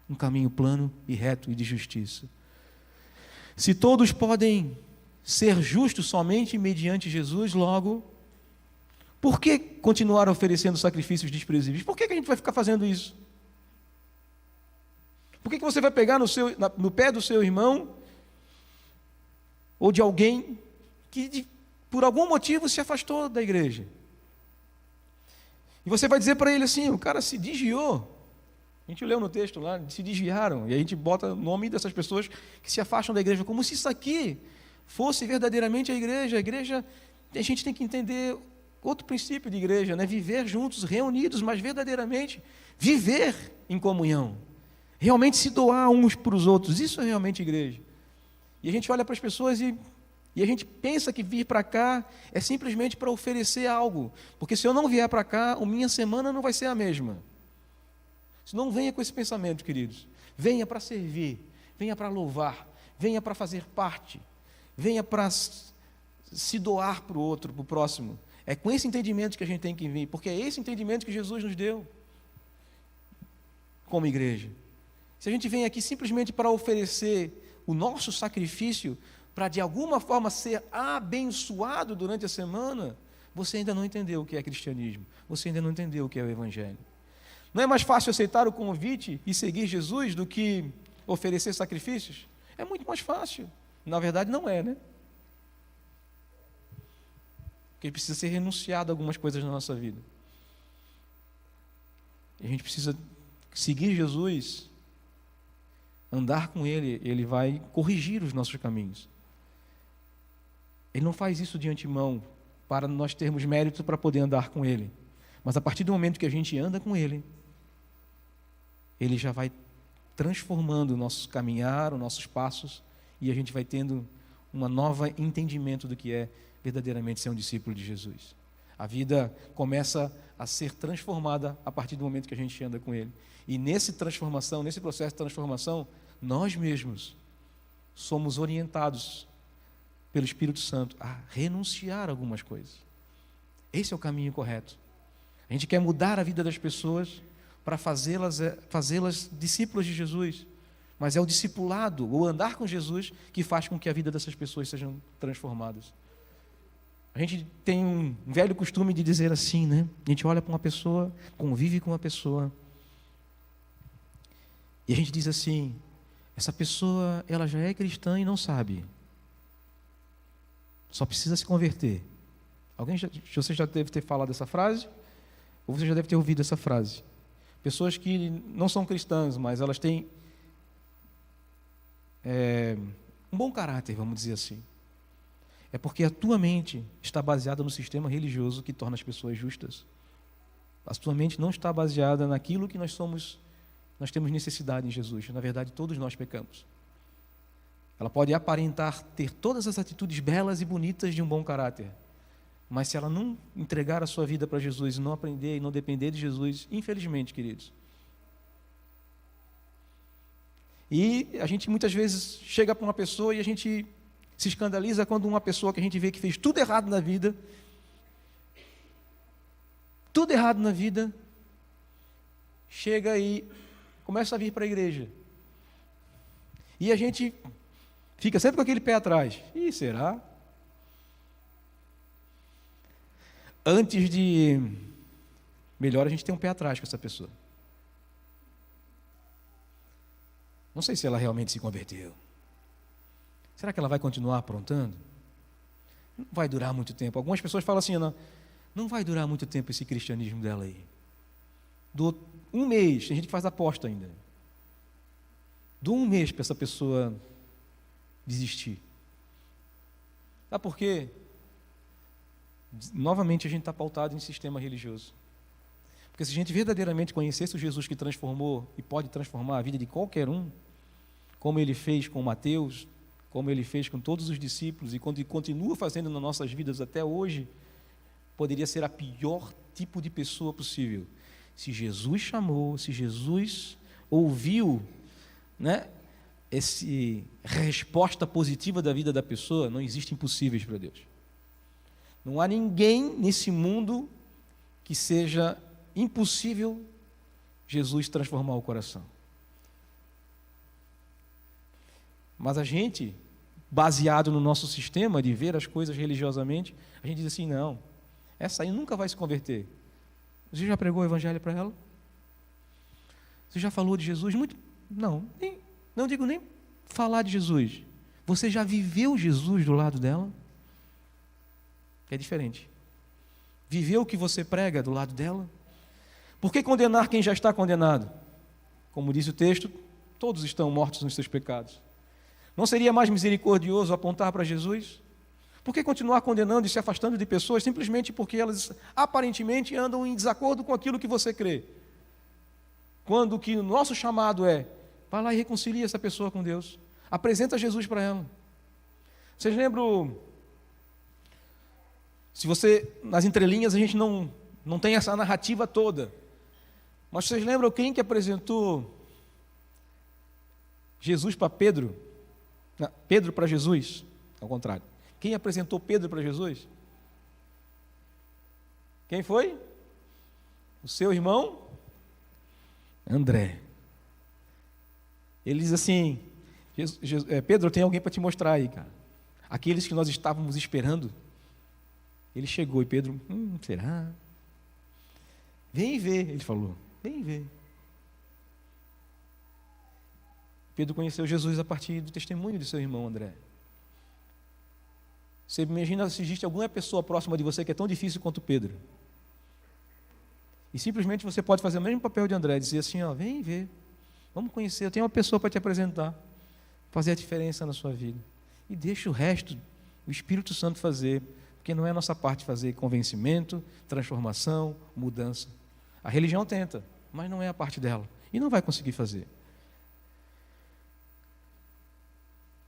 um caminho plano e reto e de justiça. Se todos podem ser justos somente mediante Jesus, logo, por que continuar oferecendo sacrifícios desprezíveis? Por que a gente vai ficar fazendo isso? Por que você vai pegar no pé do seu irmão ou de alguém que por algum motivo se afastou da igreja? E você vai dizer para ele assim: o cara se desviou. A gente leu no texto lá, se desviaram, e a gente bota o nome dessas pessoas que se afastam da igreja, como se isso aqui fosse verdadeiramente a igreja. A gente tem que entender outro princípio de igreja, né? Viver juntos, reunidos, mas verdadeiramente viver em comunhão, realmente se doar uns para os outros. Isso é realmente igreja. E a gente olha para as pessoas e a gente pensa que vir para cá é simplesmente para oferecer algo, porque se eu não vier para cá, a minha semana não vai ser a mesma. Não venha com esse pensamento, queridos. Venha para servir, venha para louvar, venha para fazer parte, venha para se doar para o outro, para o próximo. É com esse entendimento que a gente tem que vir, porque é esse entendimento que Jesus nos deu como igreja. Se a gente vem aqui simplesmente para oferecer o nosso sacrifício, para de alguma forma ser abençoado durante a semana, você ainda não entendeu o que é cristianismo, você ainda não entendeu o que é o evangelho. Não é mais fácil aceitar o convite e seguir Jesus do que oferecer sacrifícios? É muito mais fácil. Na verdade, não é, né? Porque precisa ser renunciado a algumas coisas na nossa vida. E a gente precisa seguir Jesus, andar com Ele, Ele vai corrigir os nossos caminhos. Ele não faz isso de antemão para nós termos mérito para poder andar com Ele. Mas a partir do momento que a gente anda com Ele, Ele já vai transformando o nosso caminhar, os nossos passos, e a gente vai tendo um novo entendimento do que é verdadeiramente ser um discípulo de Jesus. A vida começa a ser transformada a partir do momento que a gente anda com Ele. E nesse processo de transformação, nós mesmos somos orientados pelo Espírito Santo a renunciar a algumas coisas. Esse é o caminho correto. A gente quer mudar a vida das pessoas para fazê-las discípulos de Jesus, mas é o discipulado, o andar com Jesus, que faz com que a vida dessas pessoas sejam transformadas. A gente tem um velho costume de dizer assim, né? A gente olha para uma pessoa, convive com uma pessoa, e a gente diz assim: essa pessoa, ela já é cristã e não sabe, só precisa se converter. Você já deve ter falado essa frase, ou você já deve ter ouvido essa frase. Pessoas que não são cristãs, mas elas têm um bom caráter, vamos dizer assim. É porque a tua mente está baseada no sistema religioso que torna as pessoas justas. A tua mente não está baseada naquilo que nós temos necessidade em Jesus. Na verdade, todos nós pecamos. Ela pode aparentar ter todas as atitudes belas e bonitas de um bom caráter, mas se ela não entregar a sua vida para Jesus e não aprender e não depender de Jesus, infelizmente, queridos. E a gente muitas vezes chega para uma pessoa e a gente se escandaliza quando uma pessoa que a gente vê que fez tudo errado na vida, chega e começa a vir para a igreja. E a gente fica sempre com aquele pé atrás. Ih, será? Antes de... Melhor a gente ter um pé atrás com essa pessoa. Não sei se ela realmente se converteu. Será que ela vai continuar aprontando? Não vai durar muito tempo. Algumas pessoas falam assim: não vai durar muito tempo esse cristianismo dela aí. Do um mês, tem gente que faz aposta ainda. Do um mês para essa pessoa desistir. Sabe por quê? Novamente a gente está pautado em sistema religioso. Porque se a gente verdadeiramente conhecesse o Jesus que transformou e pode transformar a vida de qualquer um, como Ele fez com Mateus, como Ele fez com todos os discípulos e continua fazendo nas nossas vidas até hoje, poderia ser a pior tipo de pessoa possível. Se Jesus chamou, se Jesus ouviu, né, essa resposta positiva da vida da pessoa, não existe impossíveis para Deus. Não há ninguém nesse mundo que seja impossível Jesus transformar o coração. Mas a gente, baseado no nosso sistema de ver as coisas religiosamente, a gente diz assim, não, essa aí nunca vai se converter. Você já pregou o evangelho para ela? Você já falou de Jesus? Não digo nem falar de Jesus. Você já viveu Jesus do lado dela? É diferente. Viveu o que você prega do lado dela? Por que condenar quem já está condenado? Como diz o texto, todos estão mortos nos seus pecados. Não seria mais misericordioso apontar para Jesus? Por que continuar condenando e se afastando de pessoas simplesmente porque elas aparentemente andam em desacordo com aquilo que você crê? Quando o que o nosso chamado é, vai lá e reconcilia essa pessoa com Deus. Apresenta Jesus para ela. Vocês lembram, se você, nas entrelinhas a gente não tem essa narrativa toda, mas vocês lembram quem que apresentou Jesus para Pedro? Não, Pedro para Jesus, ao contrário. Quem apresentou Pedro para Jesus? Quem foi? O seu irmão André. Ele diz assim, Pedro, tem alguém para te mostrar aí, cara. Aqueles que nós estávamos esperando. Ele chegou e Pedro, será? Vem ver, ele falou, vem ver. Pedro conheceu Jesus a partir do testemunho de seu irmão André. Você imagina se existe alguma pessoa próxima de você que é tão difícil quanto Pedro. E simplesmente você pode fazer o mesmo papel de André, dizer assim, vem ver, vamos conhecer, eu tenho uma pessoa para te apresentar, fazer a diferença na sua vida. E deixa o resto, o Espírito Santo fazer, porque não é a nossa parte fazer convencimento, transformação, mudança. A religião tenta, mas não é a parte dela, e não vai conseguir fazer.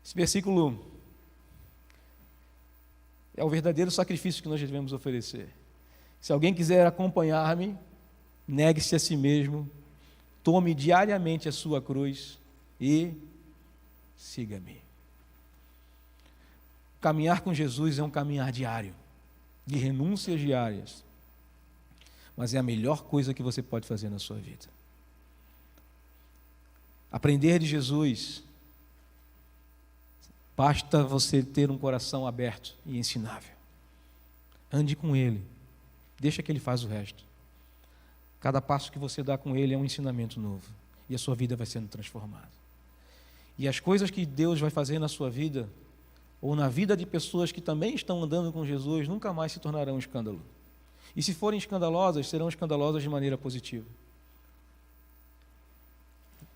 Esse versículo é o verdadeiro sacrifício que nós devemos oferecer. Se alguém quiser acompanhar-me, negue-se a si mesmo, tome diariamente a sua cruz e siga-me. Caminhar com Jesus é um caminhar diário, de renúncias diárias, mas é a melhor coisa que você pode fazer na sua vida. Aprender de Jesus, basta você ter um coração aberto e ensinável. Ande com Ele, deixa que Ele faz o resto. Cada passo que você dá com Ele é um ensinamento novo, e a sua vida vai sendo transformada. E as coisas que Deus vai fazer na sua vida, ou na vida de pessoas que também estão andando com Jesus, nunca mais se tornarão escândalo. E se forem escandalosas, serão escandalosas de maneira positiva.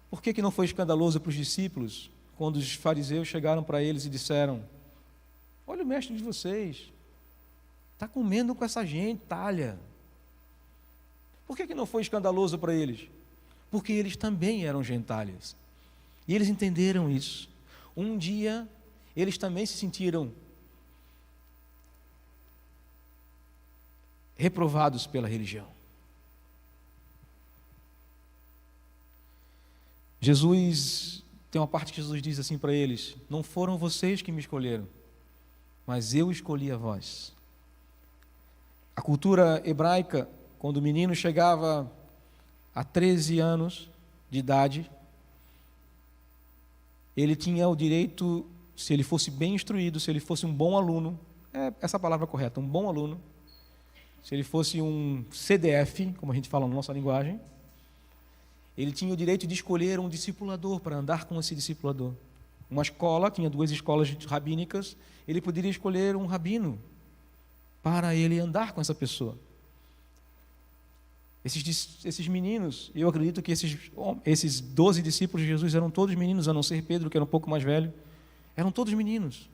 Por que não foi escandaloso para os discípulos, quando os fariseus chegaram para eles e disseram, olha o mestre de vocês, está comendo com essa gentalha. Por que não foi escandaloso para eles? Porque eles também eram gentalhas. E eles entenderam isso. Um dia, eles também se sentiram reprovados pela religião. Tem uma parte que Jesus diz assim para eles, não foram vocês que me escolheram, mas eu escolhi a vós. A cultura hebraica, quando o menino chegava a 13 anos de idade, ele tinha o direito, se ele fosse bem instruído, se ele fosse um bom aluno, é essa palavra correta, um bom aluno, se ele fosse um CDF, como a gente fala na nossa linguagem, ele tinha o direito de escolher um discipulador para andar com esse discipulador. Uma escola, tinha 2 escolas rabínicas, ele poderia escolher um rabino para ele andar com essa pessoa. Esses meninos, eu acredito que esses 12 discípulos de Jesus eram todos meninos, a não ser Pedro, que era um pouco mais velho, eram todos meninos.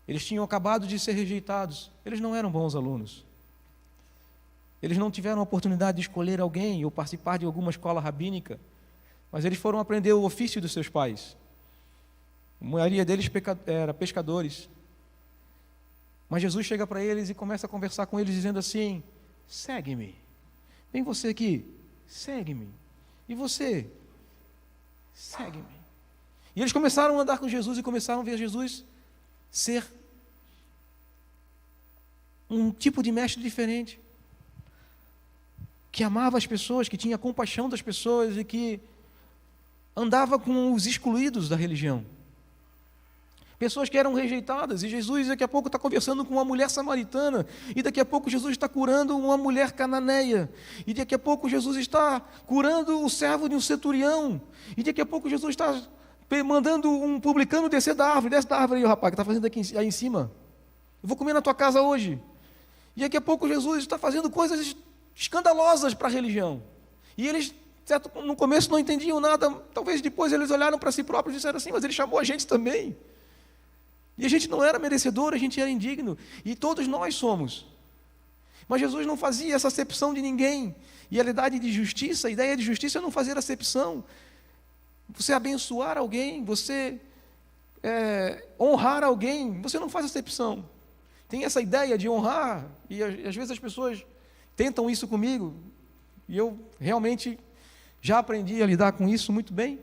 Eles tinham acabado de ser rejeitados, eles não eram bons alunos. Eles não tiveram a oportunidade de escolher alguém ou participar de alguma escola rabínica, mas eles foram aprender o ofício dos seus pais. A maioria deles era pescadores. Mas Jesus chega para eles e começa a conversar com eles dizendo assim, segue-me. Vem você aqui, segue-me. E você? Segue-me. E eles começaram a andar com Jesus e começaram a ver Jesus ser um tipo de mestre diferente, que amava as pessoas, que tinha compaixão das pessoas e que andava com os excluídos da religião. Pessoas que eram rejeitadas, e Jesus daqui a pouco está conversando com uma mulher samaritana, e daqui a pouco Jesus está curando uma mulher cananeia, e daqui a pouco Jesus está curando o servo de um centurião, e daqui a pouco Jesus está mandando um publicano descer da árvore. Desce da árvore aí, rapaz, que está fazendo aqui aí em cima. Eu vou comer na tua casa hoje. E daqui a pouco Jesus está fazendo coisas escandalosas para a religião. E eles, certo, no começo não entendiam nada, talvez depois eles olharam para si próprios e disseram assim, mas ele chamou a gente também. E a gente não era merecedor, a gente era indigno. E todos nós somos. Mas Jesus não fazia essa acepção de ninguém. E a ideia de justiça é não fazer acepção. Você abençoar alguém, você honrar alguém, você não faz acepção. Tem essa ideia de honrar, e às vezes as pessoas tentam isso comigo, e eu realmente já aprendi a lidar com isso muito bem,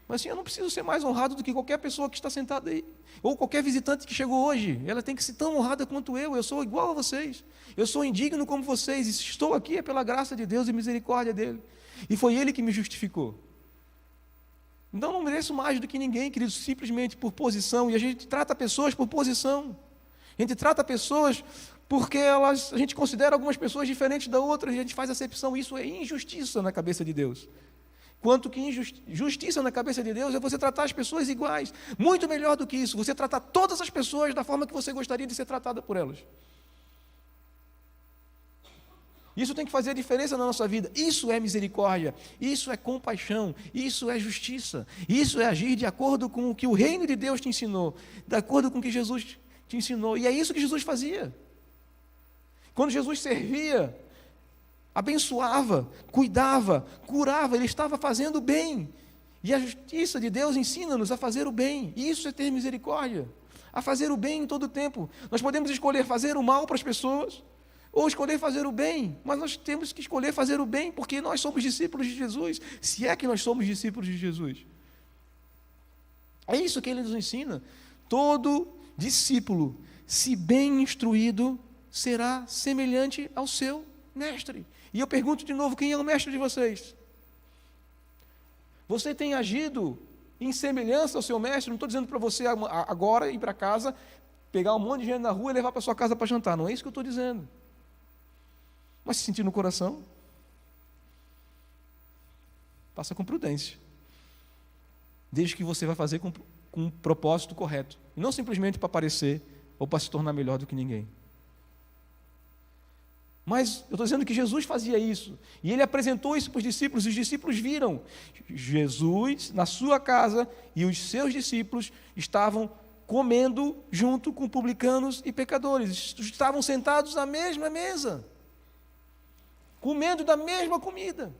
mas assim, eu não preciso ser mais honrado do que qualquer pessoa que está sentada aí, ou qualquer visitante que chegou hoje. Ela tem que ser tão honrada quanto eu sou igual a vocês, eu sou indigno como vocês, e se estou aqui é pela graça de Deus e misericórdia dele, e foi Ele que me justificou. Então não mereço mais do que ninguém, queridos, simplesmente por posição, e a gente trata pessoas por posição, a gente trata pessoas porque a gente considera algumas pessoas diferentes da outra, e a gente faz acepção. Isso é injustiça na cabeça de Deus. Quanto que justiça na cabeça de Deus é você tratar as pessoas iguais. Muito melhor do que isso, você tratar todas as pessoas da forma que você gostaria de ser tratada por elas. Isso tem que fazer a diferença na nossa vida. Isso é misericórdia, isso é compaixão, isso é justiça, isso é agir de acordo com o que o reino de Deus te ensinou, de acordo com o que Jesus te ensinou. E é isso que Jesus fazia. Quando Jesus servia, abençoava, cuidava, curava, Ele estava fazendo bem. E a justiça de Deus ensina-nos a fazer o bem. Isso é ter misericórdia, a fazer o bem em todo o tempo. Nós podemos escolher fazer o mal para as pessoas, ou escolher fazer o bem, mas nós temos que escolher fazer o bem, porque nós somos discípulos de Jesus, se é que nós somos discípulos de Jesus. É isso que Ele nos ensina. Todo discípulo, se bem instruído, será semelhante ao seu mestre. E eu pergunto de novo, quem é o mestre de vocês? Você tem agido em semelhança ao seu mestre? Não estou dizendo para você agora ir para casa, pegar um monte de gente na rua e levar para sua casa para jantar, não é isso que eu estou dizendo. Mas se sentir no coração, faça com prudência, desde que você vai fazer com um propósito correto, e não simplesmente para parecer ou para se tornar melhor do que ninguém. Mas eu estou dizendo que Jesus fazia isso, e Ele apresentou isso para os discípulos, e os discípulos viram Jesus na sua casa, e os seus discípulos estavam comendo junto com publicanos e pecadores, estavam sentados à mesma mesa, comendo da mesma comida.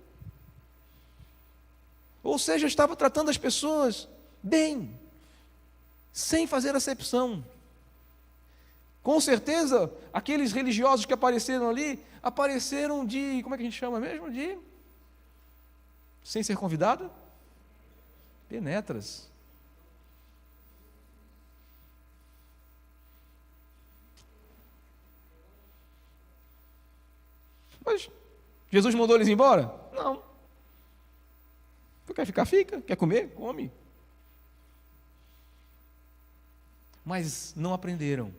Ou seja, estava tratando as pessoas bem, sem fazer acepção. Com certeza, aqueles religiosos que apareceram ali, apareceram de, como é que a gente chama mesmo? De, sem ser convidado? Penetras. Mas Jesus mandou eles embora? Não. Tu quer ficar? Fica. Quer comer? Come. Mas não aprenderam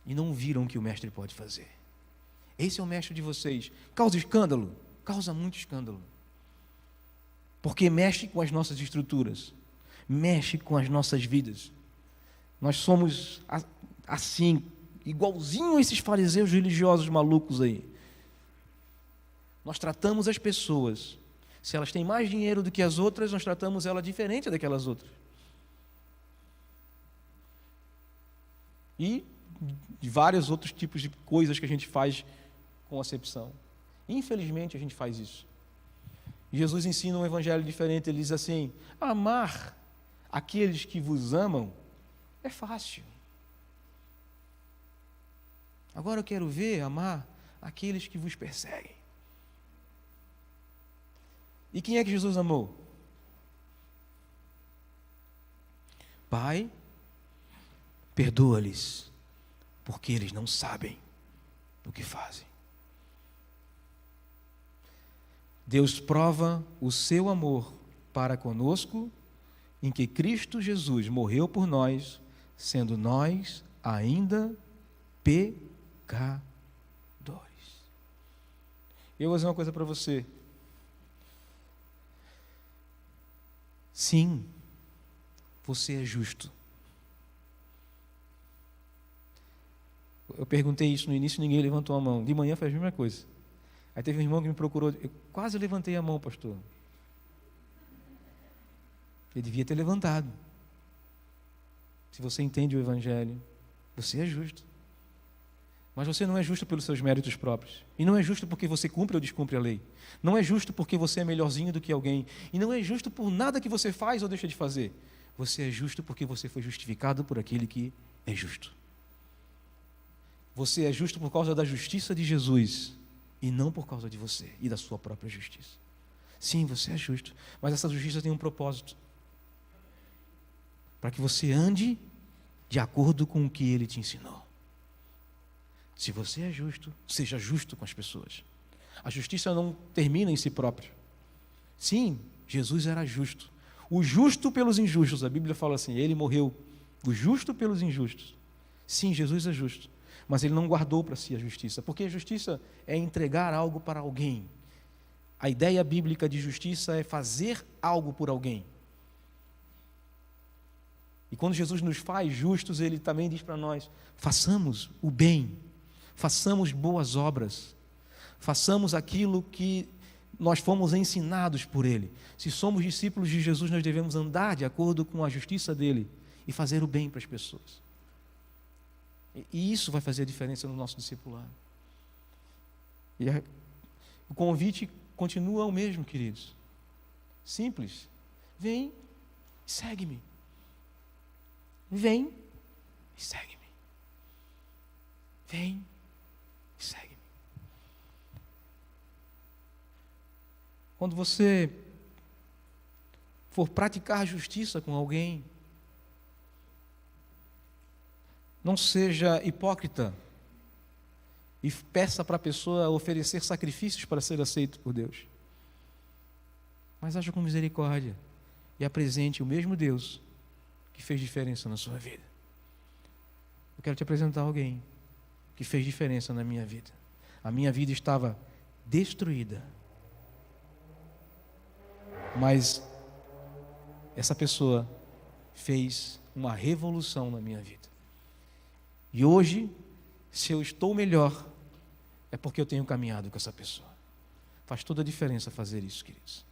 e não viram o que o mestre pode fazer. Esse é o mestre de vocês. Causa escândalo? Causa muito escândalo. Porque mexe com as nossas estruturas, mexe com as nossas vidas. Nós somos assim, igualzinho a esses fariseus religiosos malucos aí. Nós tratamos as pessoas, se elas têm mais dinheiro do que as outras, nós tratamos ela diferente daquelas outras. E de vários outros tipos de coisas que a gente faz com acepção. Infelizmente a gente faz isso. Jesus ensina um evangelho diferente, ele diz assim: amar aqueles que vos amam é fácil. Agora eu quero ver amar aqueles que vos perseguem. E quem é que Jesus amou? Pai, perdoa-lhes, porque eles não sabem o que fazem. Deus prova o seu amor para conosco em que Cristo Jesus morreu por nós, sendo nós ainda pecadores. Eu vou dizer uma coisa para você. Sim, você é justo. Eu perguntei isso no início, ninguém levantou a mão. De manhã foi a mesma coisa. Aí teve um irmão que me procurou. Eu quase levantei a mão, pastor. Ele devia ter levantado. Se você entende o Evangelho, você é justo. Mas você não é justo pelos seus méritos próprios. E não é justo porque você cumpre ou descumpre a lei. Não é justo porque você é melhorzinho do que alguém. E não é justo por nada que você faz ou deixa de fazer. Você é justo porque você foi justificado por aquele que é justo. Você é justo por causa da justiça de Jesus e não por causa de você e da sua própria justiça. Sim, você é justo, mas essa justiça tem um propósito. Para que você ande de acordo com o que Ele te ensinou. Se você é justo, seja justo com as pessoas. A justiça não termina em si próprio. Sim, Jesus era justo. O justo pelos injustos, a Bíblia fala assim, Ele morreu, o justo pelos injustos. Sim, Jesus é justo, mas Ele não guardou para si a justiça, porque a justiça é entregar algo para alguém. A ideia bíblica de justiça é fazer algo por alguém. E quando Jesus nos faz justos, Ele também diz para nós, façamos o bem, façamos boas obras, façamos aquilo que nós fomos ensinados por Ele. Se somos discípulos de Jesus, nós devemos andar de acordo com a justiça dEle e fazer o bem para as pessoas. E isso vai fazer a diferença no nosso discipulado. E o convite continua o mesmo, queridos. Simples. Vem e segue-me. Vem e segue-me. Vem e segue-me. Quando você for praticar justiça com alguém, não seja hipócrita e peça para a pessoa oferecer sacrifícios para ser aceito por Deus. Mas haja com misericórdia e apresente o mesmo Deus que fez diferença na sua vida. Eu quero te apresentar alguém que fez diferença na minha vida. A minha vida estava destruída, mas essa pessoa fez uma revolução na minha vida. E hoje, se eu estou melhor, é porque eu tenho caminhado com essa pessoa. Faz toda a diferença fazer isso, queridos.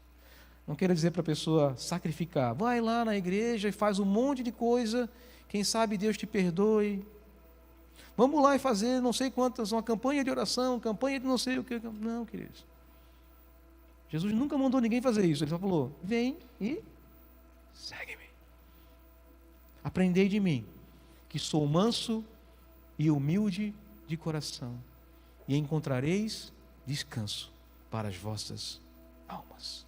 Não quero dizer para a pessoa sacrificar. Vai lá na igreja e faz um monte de coisa. Quem sabe Deus te perdoe. Vamos lá e fazer não sei quantas, uma campanha de oração, campanha de não sei o que. Não, queridos. Jesus nunca mandou ninguém fazer isso. Ele só falou, vem e segue-me. Aprendei de mim, que sou manso e humilde de coração, e encontrareis descanso para as vossas almas.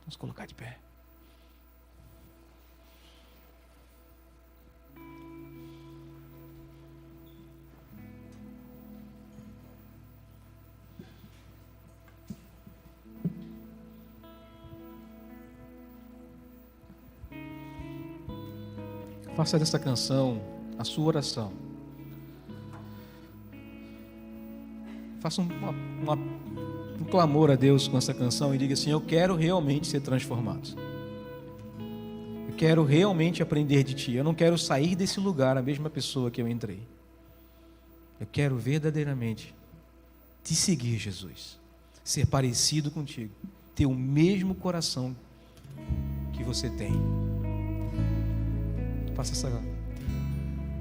Vamos colocar de pé. Faça dessa canção a sua oração. Faça um clamor a Deus com essa canção e diga assim, eu quero realmente ser transformado. Eu quero realmente aprender de Ti. Eu não quero sair desse lugar a mesma pessoa que eu entrei. Eu quero verdadeiramente Te seguir, Jesus. Ser parecido contigo. Ter o mesmo coração que você tem.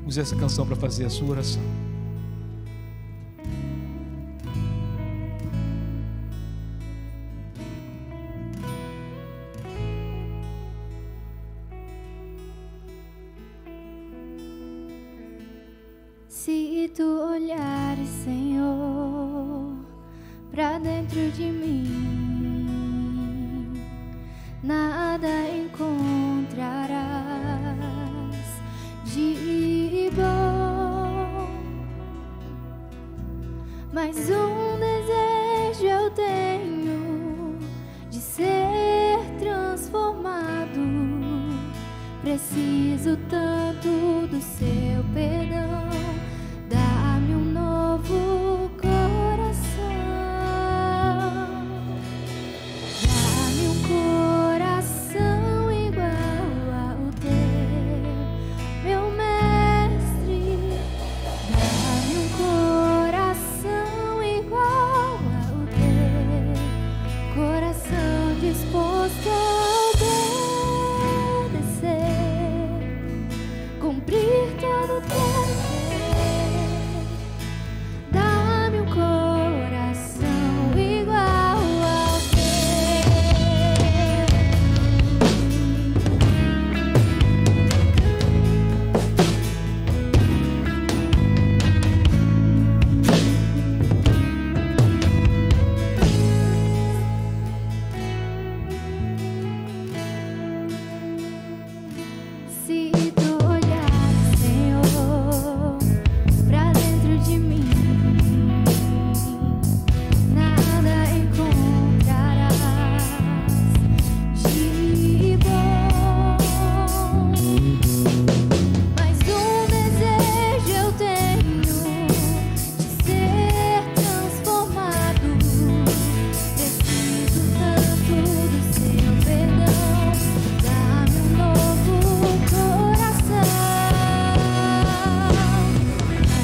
Use essa canção para fazer a sua oração. Se tu olhares, Senhor, para dentro de mim, Mas um desejo eu tenho de ser transformado. Preciso tanto do seu perdão. Dá-me um novo coração. Dá-me um coração igual ao teu, meu mestre. Dá-me um coração igual ao teu, coração disposto a obedecer, cumprir todo o teu querer. Dá-me um coração igual ao Se tu olhares, Senhor, pra dentro de mim, nada encontrarás de bom. Mas um desejo eu tenho de ser transformado. Preciso tanto do seu perdão. Dá-me um novo coração.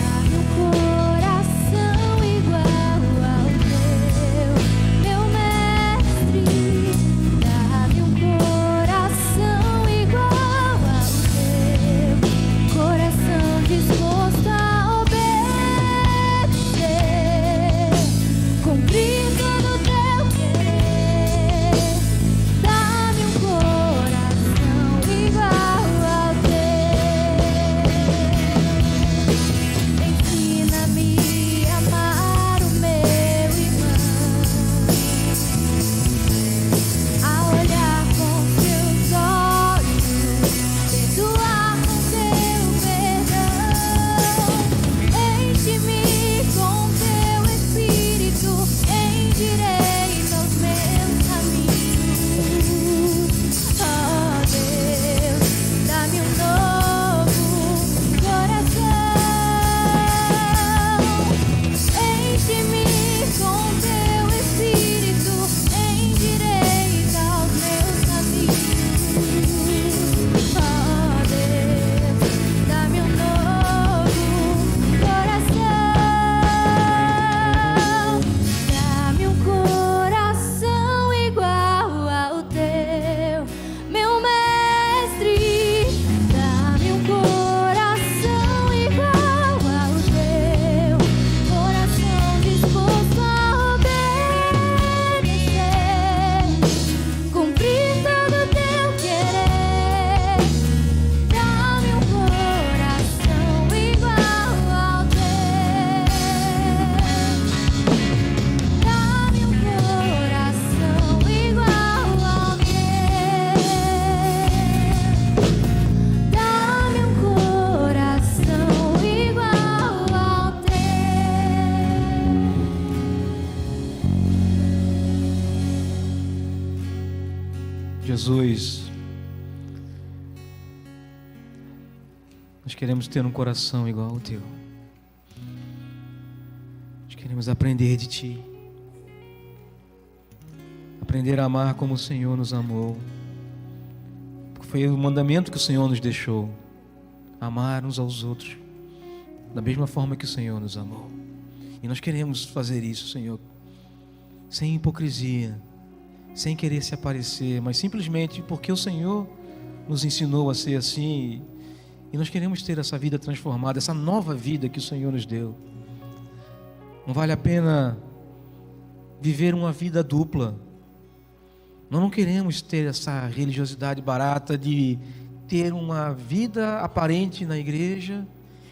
Dá-me um coração igual ao teu, meu mestre. Dá-me um coração igual ao teu, coração disposto a obedecer, cumprir todo o teu querer. Dá-me um coração igual ao teu. Ensina-me a amar o meu irmão, a olhar com teus olhos, perdoar com teu perdão. Enche-me com teu espírito, endireita os meus caminhos. Oh Deus, dá-me um novo coração. Enche-me com teu espírito, endireita os meus caminhos. Oh Deus, dá-me um novo coração. Dá-me um coração igual ao teu, meu mestre. Dá-me um coração igual ao teu, coração disposto a obedecer, cumprir todo o teu querer. Dá-me um coração igual ao teu. Dá-me um coração igual ao teu. Dá-me um coração igual ao teu. Jesus, nós queremos ter um coração igual ao teu. Nós queremos aprender de ti, aprender a amar como o Senhor nos amou, porque foi o mandamento que o Senhor nos deixou: amar uns aos outros da mesma forma que o Senhor nos amou. E nós queremos fazer isso, Senhor, sem hipocrisia, sem querer se aparecer, mas simplesmente porque o Senhor nos ensinou a ser assim. E nós queremos ter essa vida transformada, essa nova vida que o Senhor nos deu. Não vale a pena viver uma vida dupla. Nós não queremos ter essa religiosidade barata de ter uma vida aparente na igreja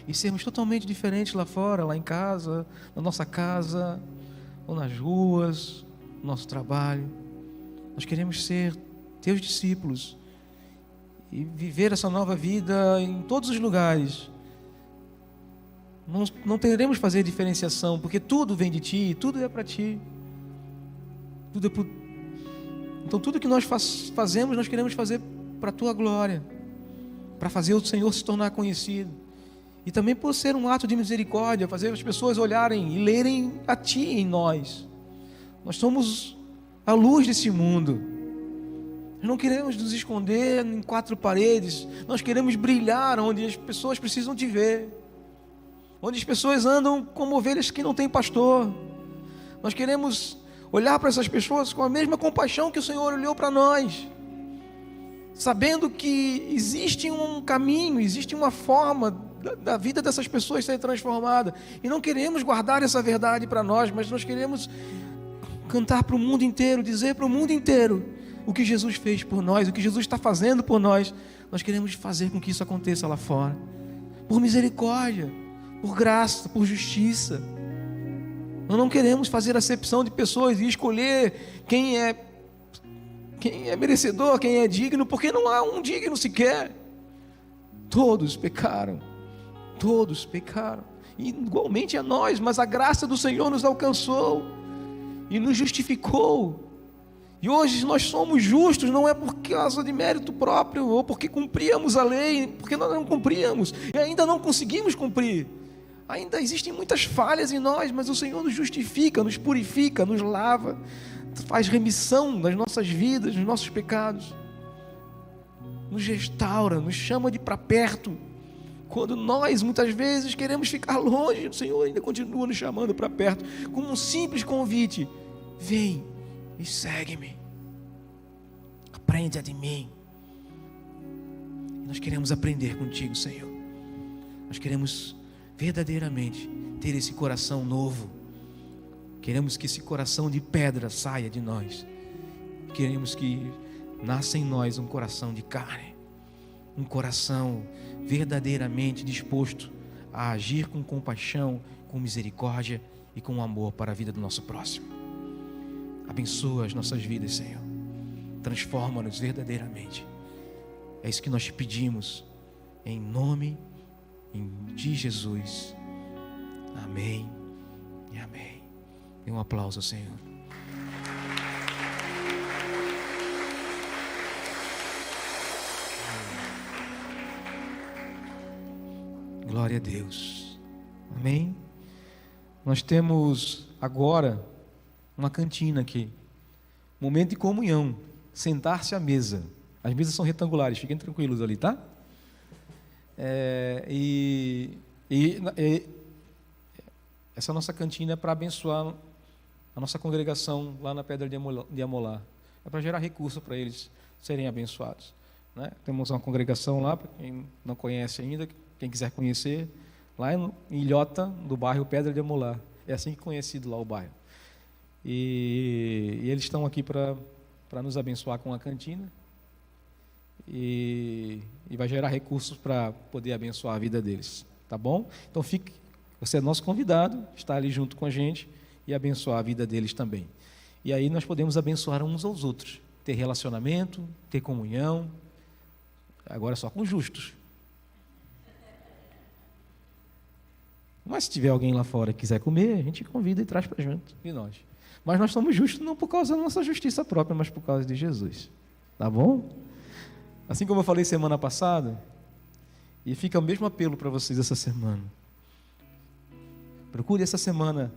e sermos totalmente diferentes lá fora, lá em casa, na nossa casa, ou nas ruas, no nosso trabalho. Nós queremos ser teus discípulos e viver essa nova vida em todos os lugares, Não teremos que fazer diferenciação, porque tudo vem de Ti, tudo é para Ti. Então tudo que nós fazemos, nós queremos fazer para a Tua glória, para fazer o Senhor se tornar conhecido. E também por ser um ato de misericórdia, fazer as pessoas olharem e lerem a Ti em nós. Nós somos a luz desse mundo. Nós não queremos nos esconder em quatro paredes. Nós queremos brilhar onde as pessoas precisam Te ver. Onde as pessoas andam como ovelhas que não têm pastor. Nós queremos olhar para essas pessoas com a mesma compaixão que o Senhor olhou para nós, sabendo que existe um caminho, existe uma forma da vida dessas pessoas ser transformada. E não queremos guardar essa verdade para nós, mas nós queremos cantar para o mundo inteiro, dizer para o mundo inteiro o que Jesus fez por nós, o que Jesus está fazendo por nós. Nós queremos fazer com que isso aconteça lá fora, por misericórdia, por graça, por justiça. Nós não queremos fazer acepção de pessoas e escolher quem é merecedor, quem é digno, porque não há um digno sequer. Todos pecaram, e igualmente a nós, mas a graça do Senhor nos alcançou e nos justificou. E hoje nós somos justos, não é por causa de mérito próprio, ou porque cumpríamos a lei, porque nós não cumpríamos, e ainda não conseguimos cumprir. Ainda existem muitas falhas em nós, mas o Senhor nos justifica, nos purifica, nos lava, faz remissão das nossas vidas, dos nossos pecados, nos restaura, nos chama de para perto. Quando nós muitas vezes queremos ficar longe, o Senhor ainda continua nos chamando para perto, com um simples convite: vem e segue-me, aprende de mim. E nós queremos aprender contigo, Senhor. Nós queremos verdadeiramente ter esse coração novo. Queremos que esse coração de pedra saia de nós. Queremos que nasça em nós um coração de carne, um coração verdadeiramente disposto a agir com compaixão, com misericórdia e com amor para a vida do nosso próximo. Abençoa as nossas vidas, Senhor. Transforma-nos verdadeiramente. É isso que nós te pedimos, em nome de Jesus. Amém e amém. E um aplauso ao Senhor. Glória a Deus. Amém. Nós temos agora uma cantina aqui. Momento de comunhão. Sentar-se à mesa. As mesas são retangulares, fiquem tranquilos ali, tá? Essa nossa cantina é para abençoar a nossa congregação lá na Pedra de Amolar. É para gerar recurso para eles serem abençoados, né? Temos uma congregação lá, para quem não conhece ainda, quem quiser conhecer, lá em Ilhota, do bairro Pedra de Amolar. É assim que é conhecido lá o bairro. E eles estão aqui para nos abençoar com a cantina. E vai gerar recursos para poder abençoar a vida deles, tá bom? Então você é nosso convidado, está ali junto com a gente e abençoar a vida deles também. E aí nós podemos abençoar uns aos outros, ter relacionamento, ter comunhão, agora só com justos. Mas se tiver alguém lá fora que quiser comer, a gente convida e traz para junto de nós. Mas nós somos justos não por causa da nossa justiça própria, mas por causa de Jesus, tá bom? Assim como eu falei semana passada, e fica o mesmo apelo para vocês essa semana. Procure essa semana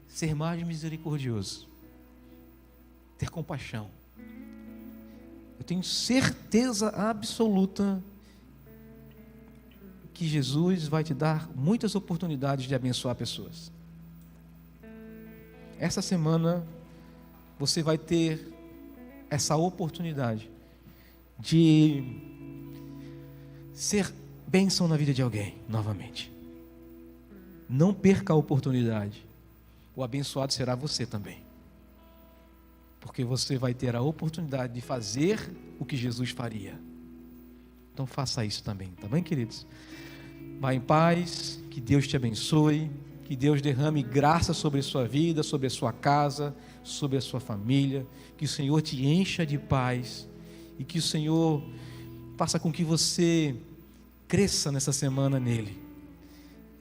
ser mais misericordioso, ter compaixão. Eu tenho certeza absoluta que Jesus vai te dar muitas oportunidades de abençoar pessoas. Essa semana você vai ter essa oportunidade de ser bênção na vida de alguém, novamente. Não perca a oportunidade. O abençoado será você também. Porque você vai ter a oportunidade de fazer o que Jesus faria. Então faça isso também, tá bem, queridos? Vá em paz, que Deus te abençoe, que Deus derrame graça sobre a sua vida, sobre a sua casa, sobre a sua família, que o Senhor te encha de paz e que o Senhor faça com que você cresça nessa semana nele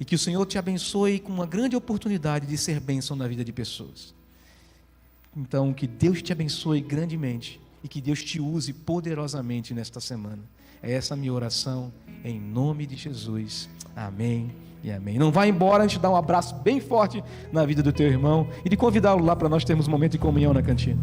E que o Senhor te abençoe com uma grande oportunidade de ser bênção na vida de pessoas. Então, que Deus te abençoe grandemente e que Deus te use poderosamente nesta semana. É essa a minha oração, em nome de Jesus. Amém e amém. Não vá embora antes de dar um abraço bem forte na vida do teu irmão e de convidá-lo lá para nós termos um momento de comunhão na cantina.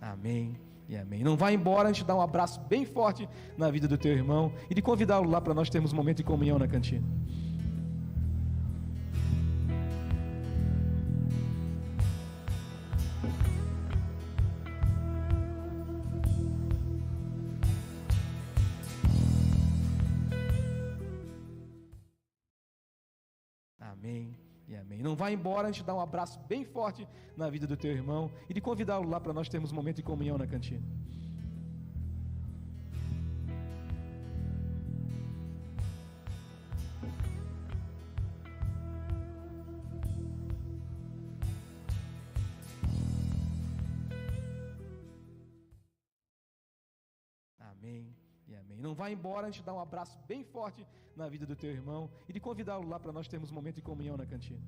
Amém e amém. Não vá embora antes de dar um abraço bem forte na vida do teu irmão e de convidá-lo lá para nós termos um momento de comunhão na cantina. Amém e amém. Não vá embora antes de dar um abraço bem forte na vida do teu irmão e de convidá-lo lá para nós termos um momento de comunhão na cantina. Amém e amém. Não vá embora antes de dar um abraço bem forte na vida do teu irmão e de convidá-lo lá para nós termos um momento de comunhão na cantina.